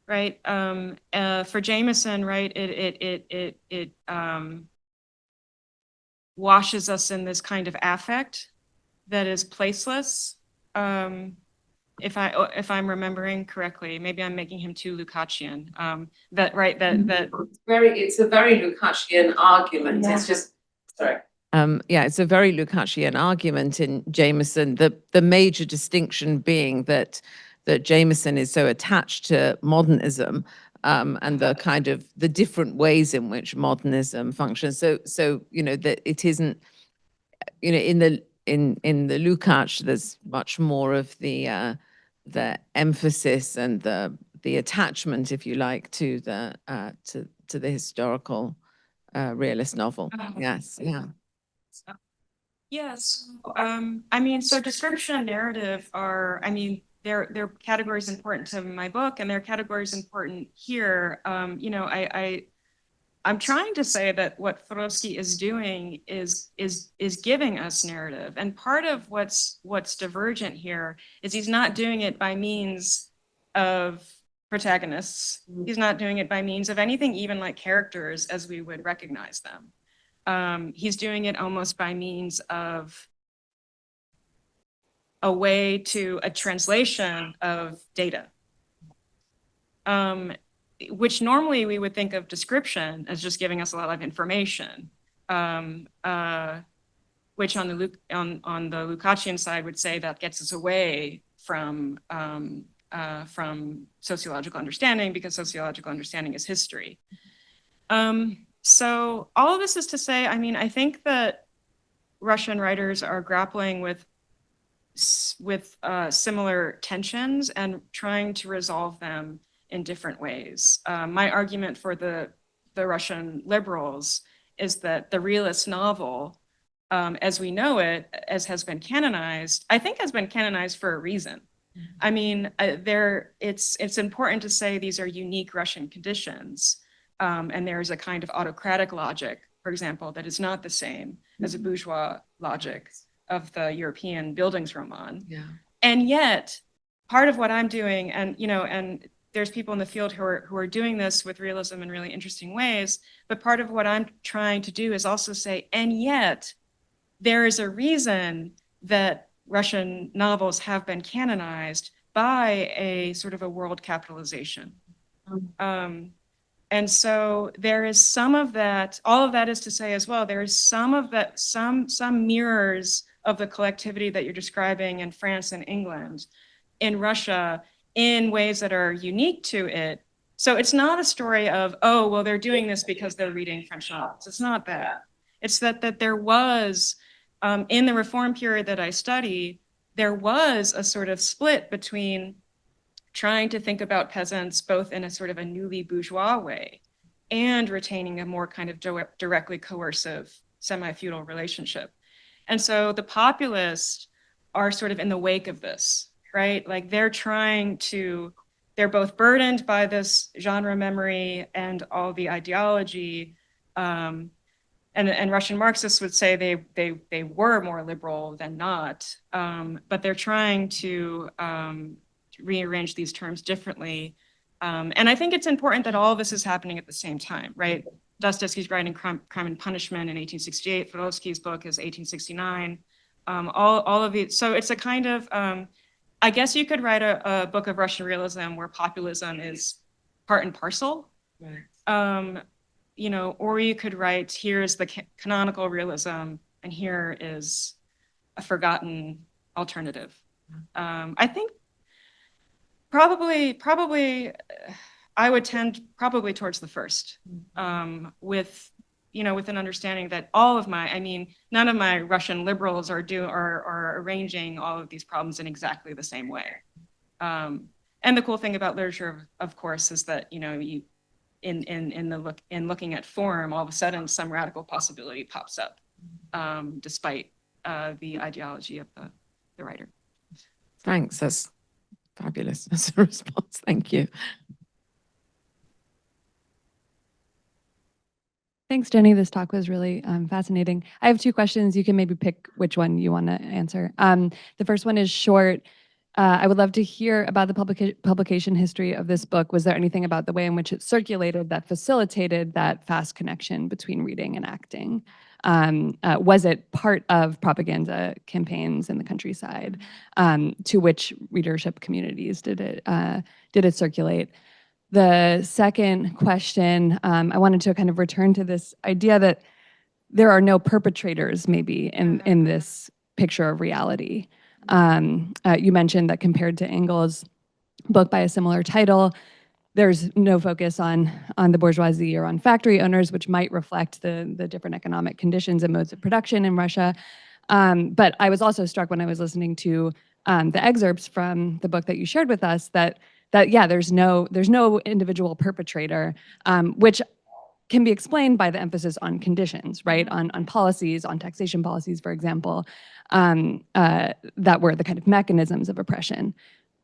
right? For Jameson, right, it washes us in this kind of affect that is placeless. If I'm remembering correctly, maybe I'm making him too Lukácsian. It's a very Lukácsian argument. Yeah. It's just sorry. Yeah, it's a very Lukácsian argument in Jameson. The major distinction being that Jameson is so attached to modernism, and the kind of the different ways in which modernism functions. So that it isn't, in the Lukács, there's much more of the emphasis and the attachment, if you like, to the historical realist novel. Yes, yeah. Yes. I mean, so description and narrative are, I mean, they're categories important to my book, and they're categories important here. I'm trying to say that what Flerovsky is doing is giving us narrative, and part of what's divergent here is he's not doing it by means of protagonists. He's not doing it by means of anything even like characters as we would recognize them. He's doing it almost by means of a translation of data, which normally we would think of description as just giving us a lot of information, which on the Lukácsian side would say that gets us away from sociological understanding, because sociological understanding is history. So all of this is to say, I mean, I think that Russian writers are grappling with similar tensions and trying to resolve them in different ways. My argument for the Russian liberals is that the realist novel, as we know it, as has been canonized, I think has been canonized for a reason. I mean, it's important to say these are unique Russian conditions, and there's a kind of autocratic logic, for example, that is not the same as a bourgeois logic of the European Bildungsroman. Yeah. And yet, part of what I'm doing, and there's people in the field who are doing this with realism in really interesting ways, but part of what I'm trying to do is also say, and yet, there is a reason that Russian novels have been canonized by a sort of a world capitalization. And so there is some of that, all of that is to say as well, there is some of that, some mirrors of the collectivity that you're describing in France and England, in Russia, in ways that are unique to it. So it's not a story of, oh, well, they're doing this because they're reading French novels. It's not that. It's that there was, in the reform period that I study, there was a sort of split between trying to think about peasants both in a sort of a newly bourgeois way and retaining a more kind of directly coercive semi-feudal relationship. And so the populists are sort of in the wake of this, right? Like they're both burdened by this genre memory and all the ideology. And Russian Marxists would say they were more liberal than not, but they're trying to rearrange these terms differently. And I think it's important that all of this is happening at the same time, right? Dostoevsky's writing Crime and Punishment in 1868. Flerovsky's book is 1869. All of it. So it's a kind of, I guess you could write a book of Russian realism where populism is part and parcel. Right. You know, or you could write, here's the canonical realism, and here is a forgotten alternative. I think probably I would tend probably towards the first, with an understanding that none of my Russian liberals are arranging all of these problems in exactly the same way. And the cool thing about literature, of course, is that in looking at form, all of a sudden some radical possibility pops up, despite the ideology of the writer. Thanks. That's fabulous as a response. Thank you. Thanks, Jenny. This talk was really fascinating. I have two questions. You can maybe pick which one you want to answer. The first one is short. I would love to hear about the publication history of this book. Was there anything about the way in which it circulated that facilitated that fast connection between reading and acting? Was it part of propaganda campaigns in the countryside? To which readership communities did it circulate? The second question, I wanted to kind of return to this idea that there are no perpetrators maybe in this picture of reality. You mentioned that compared to Engels' book by a similar title, there's no focus on the bourgeoisie or on factory owners, which might reflect the different economic conditions and modes of production in Russia. But I was also struck when I was listening to the excerpts from the book that you shared with us that yeah, there's no individual perpetrator, which can be explained by the emphasis on conditions, right? On policies, on taxation policies, for example, that were the kind of mechanisms of oppression.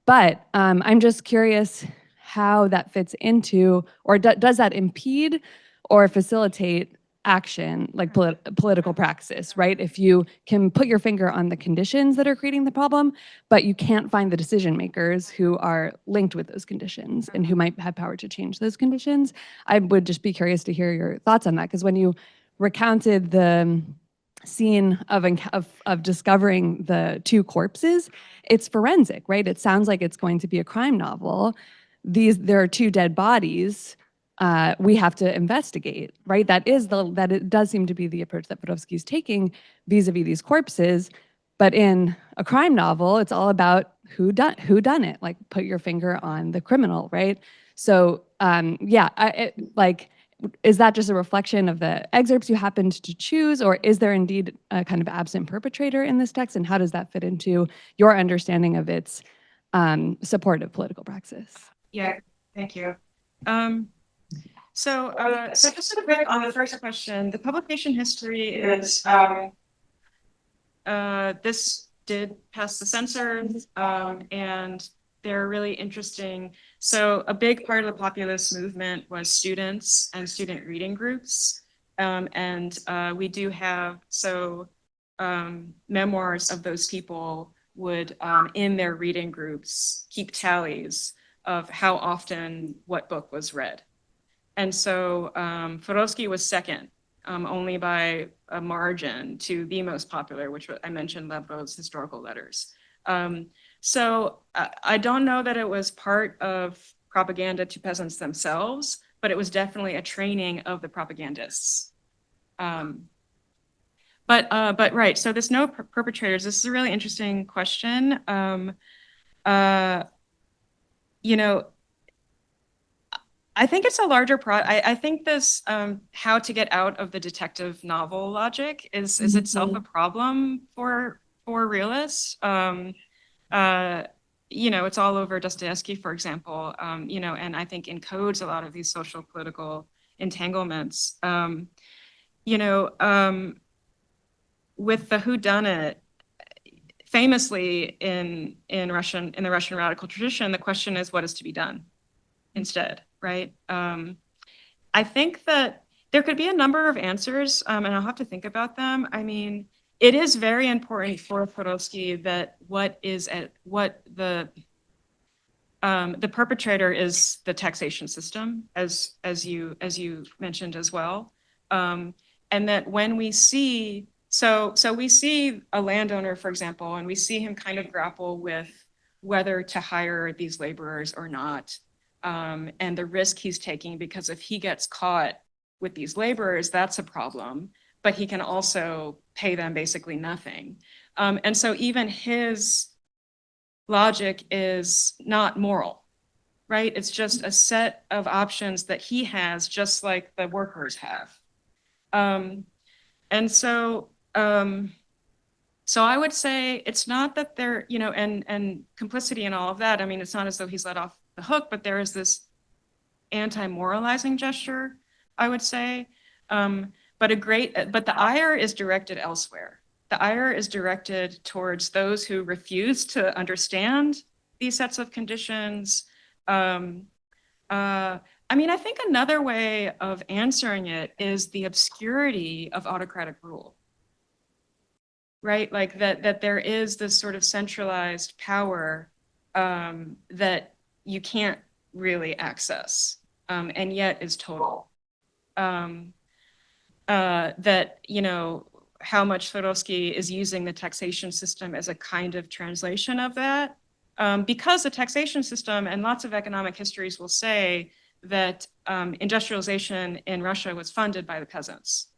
But I'm just curious how that fits into, or does that impede or facilitate action, like political praxis, right? If you can put your finger on the conditions that are creating the problem, but you can't find the decision makers who are linked with those conditions and who might have power to change those conditions, I would just be curious to hear your thoughts on that. Because when you recounted the scene of discovering the two corpses, it's forensic, right? It sounds like it's going to be a crime novel. There are two dead bodies. We have to investigate, right? It does seem to be the approach that Bervi-Flerovsky is taking vis-a-vis these corpses. But in a crime novel, it's all about who done it. Like, put your finger on the criminal, right? So is that just a reflection of the excerpts you happened to choose, or is there indeed a kind of absent perpetrator in this text, and how does that fit into your understanding of its supportive political praxis? Yeah, thank you. So just a bit on the first question, the publication history is, this did pass the censors, and they're really interesting. So a big part of the populist movement was students and student reading groups. And we do have, memoirs of those people would, in their reading groups, keep tallies of how often what book was read. And so Flerovsky was second, only by a margin, to the most popular, which I mentioned, Levkov's Historical Letters. So I don't know that it was part of propaganda to peasants themselves, but it was definitely a training of the propagandists. But right, so there's no perpetrators. This is a really interesting question. I think it's a larger I think this how to get out of the detective novel logic is itself a problem for realists. It's all over Dostoevsky, for example, and I think encodes a lot of these social political entanglements. with the whodunit, famously in the Russian radical tradition, the question is what is to be done instead, right? I think that there could be a number of answers, and I'll have to think about them. I mean, it is very important for Flerovsky that the perpetrator is the taxation system, as you mentioned as well, and that when we see we see a landowner, for example, and we see him kind of grapple with whether to hire these laborers or not, and the risk he's taking, because if he gets caught with these laborers, that's a problem, but he can also pay them basically nothing. And so even his logic is not moral, right? It's just a set of options that he has, just like the workers have. And so I would say it's not that they're, and complicity and all of that. I mean, it's not as though he's let off the hook, but there is this anti-moralizing gesture, I would say. But the ire is directed elsewhere. The ire is directed towards those who refuse to understand these sets of conditions. I mean, I think another way of answering it is the obscurity of autocratic rule, right? Like that there is this sort of centralized power that you can't really access, and yet is total. That, how much Flerovsky is using the taxation system as a kind of translation of that, because the taxation system, and lots of economic histories will say that industrialization in Russia was funded by the peasants.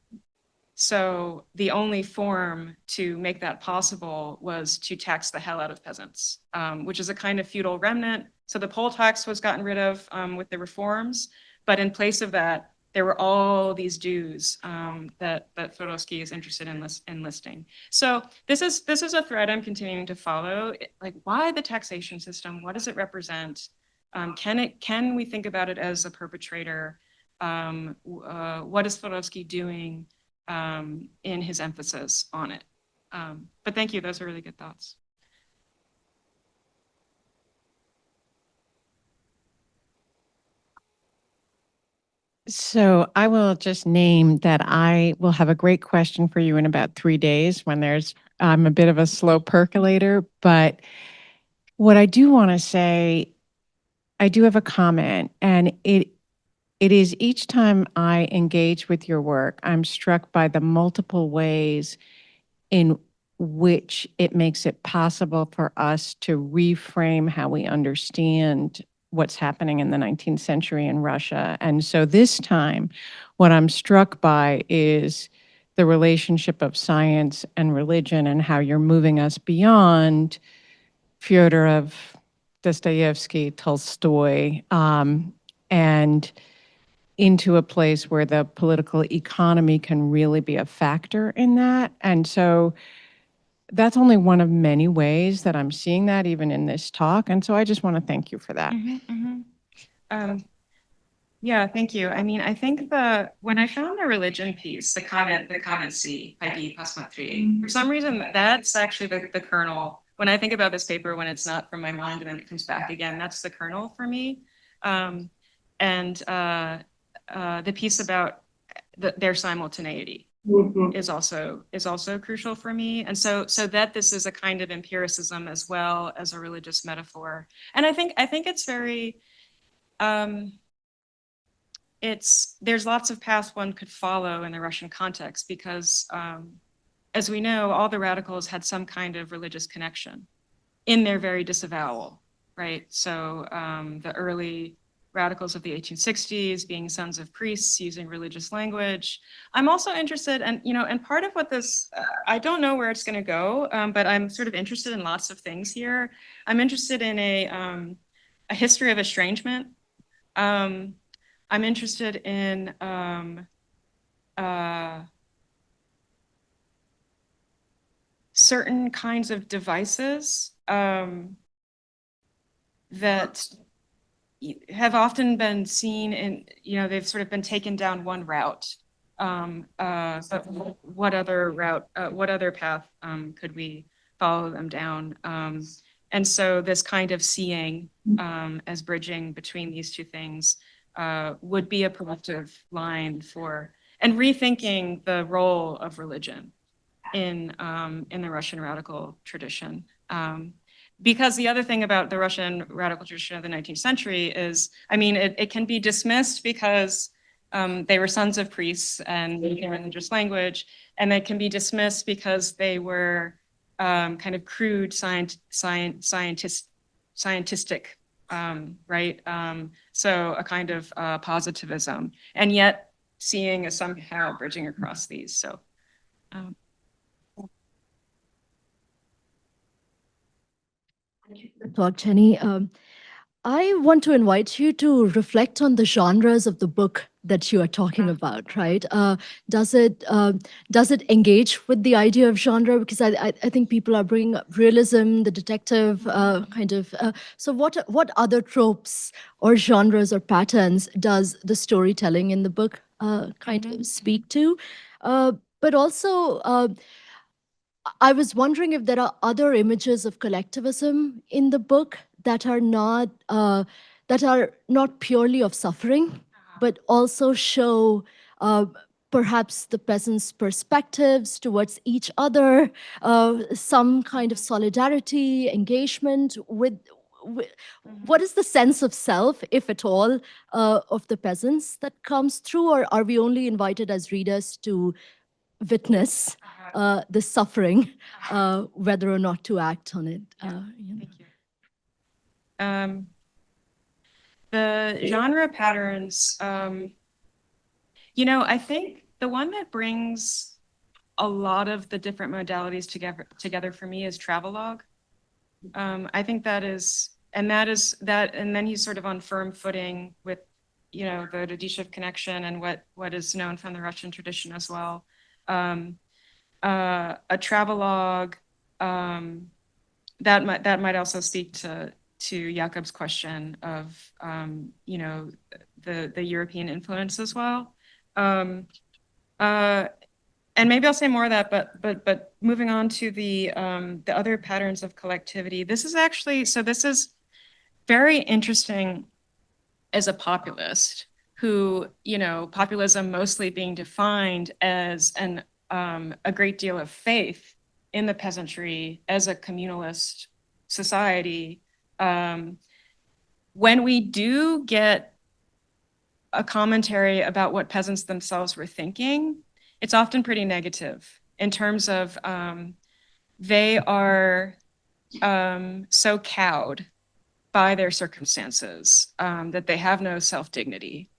So the only form to make that possible was to tax the hell out of peasants, which is a kind of feudal remnant. So the poll tax was gotten rid of with the reforms, but in place of that, there were all these dues that Flerovsky is interested in listing. So this is a thread I'm continuing to follow. Like, why the taxation system? What does it represent? Can we think about it as a perpetrator? What is Flerovsky doing in his emphasis on it? But thank you. Those are really good thoughts. So I will just name that I will have a great question for you in about 3 days when I'm a bit of a slow percolator, but what I do want to say, I do have a comment, and it is each time I engage with your work, I'm struck by the multiple ways in which it makes it possible for us to reframe how we understand what's happening in the 19th century in Russia. And so this time, what I'm struck by is the relationship of science and religion and how you're moving us beyond Fyodorov, Dostoevsky, Tolstoy, and into a place where the political economy can really be a factor in that. And so that's only one of many ways that I'm seeing that even in this talk. And so I just want to thank you for that. Yeah, thank you. I mean, I think when I found the religion piece, the comment C, ID +3, for some reason, that's actually the kernel. When I think about this paper, when it's not from my mind and then it comes back again, that's the kernel for me. And the piece about their simultaneity is also crucial for me. And so that this is a kind of empiricism as well as a religious metaphor. And I think it's very, there's lots of paths one could follow in the Russian context because, as we know, all the radicals had some kind of religious connection in their very disavowal, right? So the early radicals of the 1860s being sons of priests using religious language. I'm also interested, and part of what this, I don't know where it's going to go, but I'm sort of interested in lots of things here. I'm interested in a history of estrangement. I'm interested in certain kinds of devices that have often been seen in, they've sort of been taken down one route But what other route, what other path could we follow them down? And so this kind of seeing as bridging between these two things would be a productive line for, and rethinking the role of religion in the Russian radical tradition. Because the other thing about the Russian radical tradition of the 19th century is, I mean, it can be dismissed because they were sons of priests and they came in religious language, and they can be dismissed because they were kind of crude scientistic, right? So a kind of positivism, and yet seeing is somehow bridging across these. So. Talk, Jenny. I want to invite you to reflect on the genres of the book that you are talking about, right? Does it engage with the idea of genre? Because I think people are bringing up realism, the detective kind of. So what other tropes or genres or patterns does the storytelling in the book kind of speak to? But also, I was wondering if there are other images of collectivism in the book that are not purely of suffering, but also show perhaps the peasants' perspectives towards each other, some kind of solidarity, engagement with what is the sense of self, if at all, of the peasants that comes through, or are we only invited as readers to witness the suffering, whether or not to act on it? Thank you. The genre patterns, you know, I think the one that brings a lot of the different modalities together for me is travelogue. I think that is, and then he's sort of on firm footing with, you know, the Radishev connection and what is known from the Russian tradition as well. A travelogue that might also speak to Jakob's question of you know, the European influence as well. And maybe I'll say more of that, but moving on to the other patterns of collectivity. This is actually, so this is very interesting as a populist who, you know, populism mostly being defined as a great deal of faith in the peasantry as a communalist society. When we do get a commentary about what peasants themselves were thinking, it's often pretty negative in terms of they are so cowed by their circumstances that they have no self-dignity.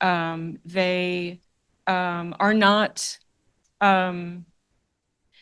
They are not.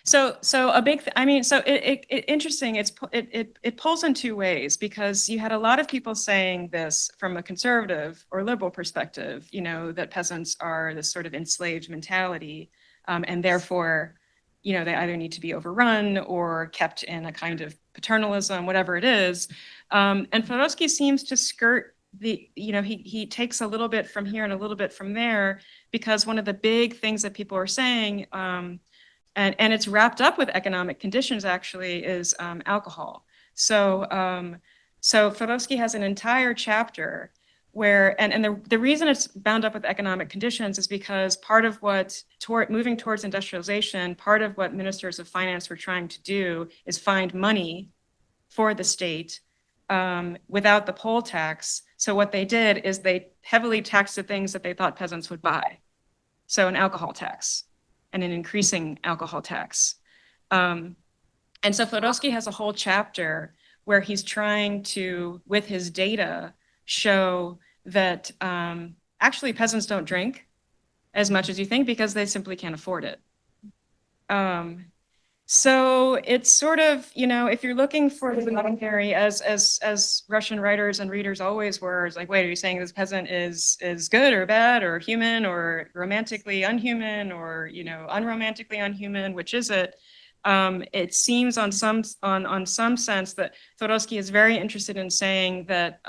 So a big, I mean, so it interesting. It pulls in two ways, because you had a lot of people saying this from a conservative or liberal perspective, you know, that peasants are this sort of enslaved mentality, and therefore, you know, they either need to be overrun or kept in a kind of paternalism, whatever it is. And Flerovsky seems to skirt the, you know, he takes a little bit from here and a little bit from there, because one of the big things that people are saying, and it's wrapped up with economic conditions actually, is alcohol. So Flerovsky has an entire chapter where, and the reason it's bound up with economic conditions is because part of what, moving towards industrialization, part of what ministers of finance were trying to do is find money for the state without the poll tax. So what they did is they heavily taxed the things that they thought peasants would buy. So an alcohol tax and an increasing alcohol tax. And so Flerovsky has a whole chapter where he's trying to, with his data, show that actually peasants don't drink as much as you think because they simply can't afford it. So it's sort of, you know, if you're looking for the commentary, as Russian writers and readers always were, it's like, wait, are you saying this peasant is good or bad or human or romantically unhuman or, you know, unromantically unhuman? Which is it? It seems on some sense that Flerovsky is very interested in saying that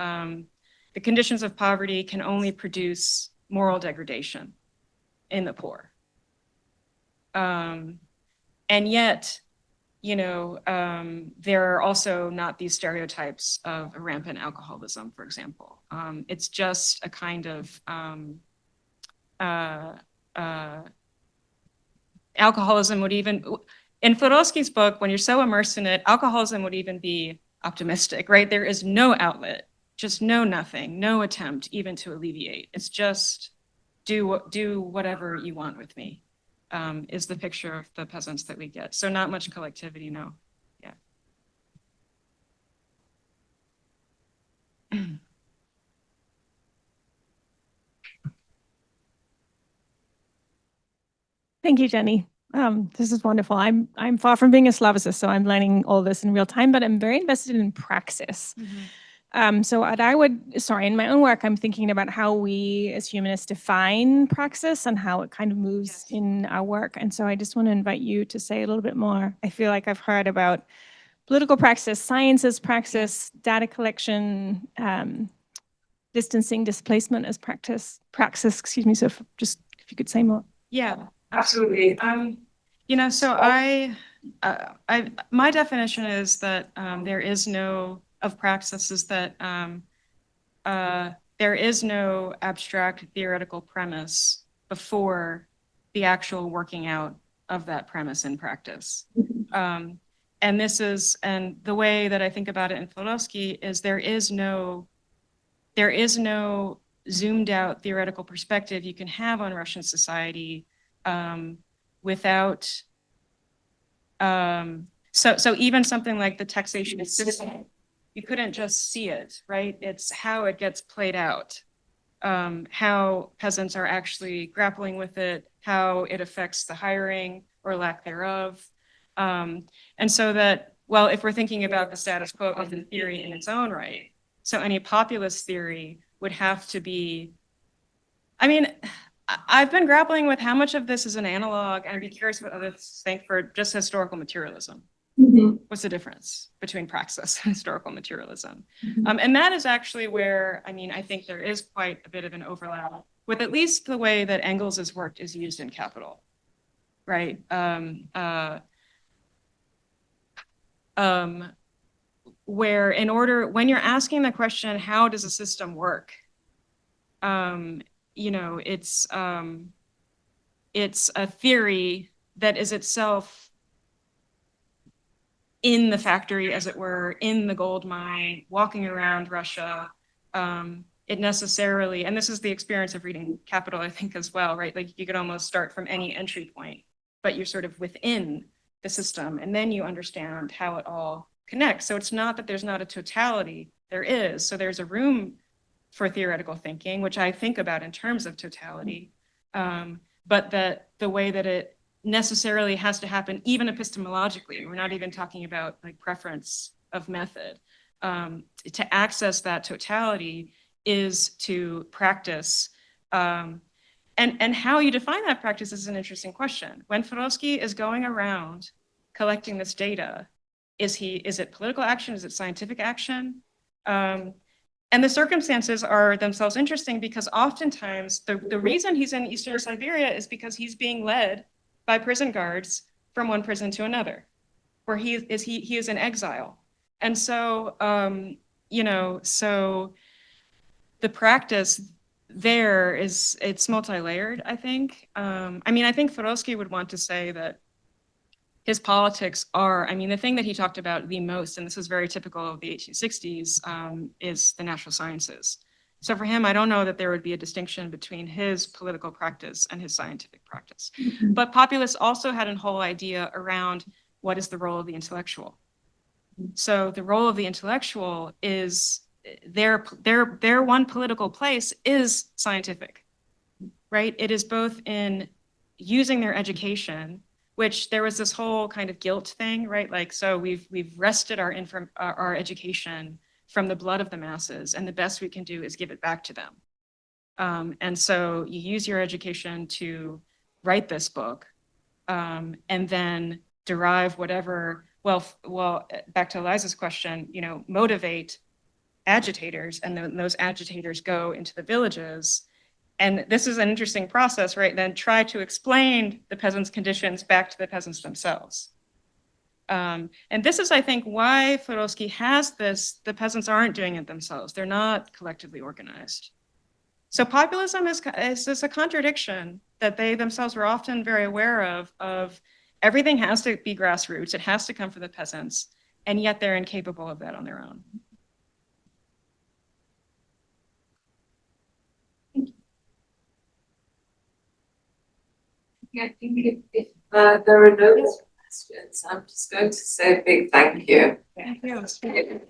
the conditions of poverty can only produce moral degradation in the poor. And yet, you know, there are also not these stereotypes of rampant alcoholism, for example. It's just a kind of alcoholism would even, in Flerovsky's book, when you're so immersed in it, alcoholism would even be optimistic, right? There is no outlet, just no nothing, no attempt even to alleviate. It's just do whatever you want with me, is the picture of the peasants that we get. So not much collectivity, no. Yeah. Thank you, Jenny. This is wonderful. I'm far from being a Slavicist, so I'm learning all this in real time, but I'm very invested in praxis. So what I would, in my own work, I'm thinking about how we as humanists define praxis and how it kind of moves in our work. And so I just want to invite you to say a little bit more. I feel like I've heard about political praxis, sciences praxis, data collection, distancing, displacement as praxis, excuse me. So if you could say more. Yeah, absolutely. You know, so my definition is that there is no, of praxis is that there is no abstract theoretical premise before the actual working out of that premise in practice. And the way that I think about it in Flerovsky is there is no zoomed out theoretical perspective you can have on Russian society without, so even something like the taxation system, you couldn't just see it, right? It's how it gets played out, how peasants are actually grappling with it, how it affects the hiring or lack thereof. And so that, well, if we're thinking about the status quo of the theory in its own right, so any populist theory would have to be, I mean, I've been grappling with how much of this is an analog, and I'd be curious what others think for just historical materialism. What's the difference between praxis and historical materialism? And that is actually where, I mean, I think there is quite a bit of an overlap with at least the way that Engels' work is used in Capital, right? Where when you're asking the question, how does a system work? You know, it's a theory that is itself in the factory, as it were, in the gold mine, walking around Russia. It necessarily, and this is the experience of reading Capital, I think, as well, right? Like you could almost start from any entry point, but you're sort of within the system, and then you understand how it all connects. So it's not that there's not a totality, there is. So there's a room for theoretical thinking, which I think about in terms of totality, but that the way that it necessarily has to happen, even epistemologically, we're not even talking about like preference of method, to access that totality is to practice. And how you define that practice is an interesting question. When Flerovsky is going around collecting this data, is it political action? Is it scientific action? And the circumstances are themselves interesting because oftentimes the reason he's in Eastern Siberia is because he's being led by prison guards from one prison to another, where he is in exile. And so, you know, so the practice there it's multi-layered, I think. I mean, I think Flerovsky would want to say that his politics are, I mean, the thing that he talked about the most, and this is very typical of the 1860s, is the natural sciences. So for him, I don't know that there would be a distinction between his political practice and his scientific practice. But populists also had a whole idea around what is the role of the intellectual. So the role of the intellectual is their one political place is scientific, right? It is both in using their education, which there was this whole kind of guilt thing, right? Like, so we've wrested our education from the blood of the masses, and the best we can do is give it back to them. And so you use your education to write this book, and then derive whatever, well, back to Eliza's question, you know, motivate agitators, and then those agitators go into the villages And this is an interesting process, right? Then try to explain the peasants' conditions back to the peasants themselves. And this is, I think, why Flerovsky has this, the peasants aren't doing it themselves. They're not collectively organized. So populism is a contradiction that they themselves were often very aware of everything has to be grassroots, it has to come from the peasants, and yet they're incapable of that on their own. Yeah, I think if there are no questions, I'm just going to say a big thank you. Thank you.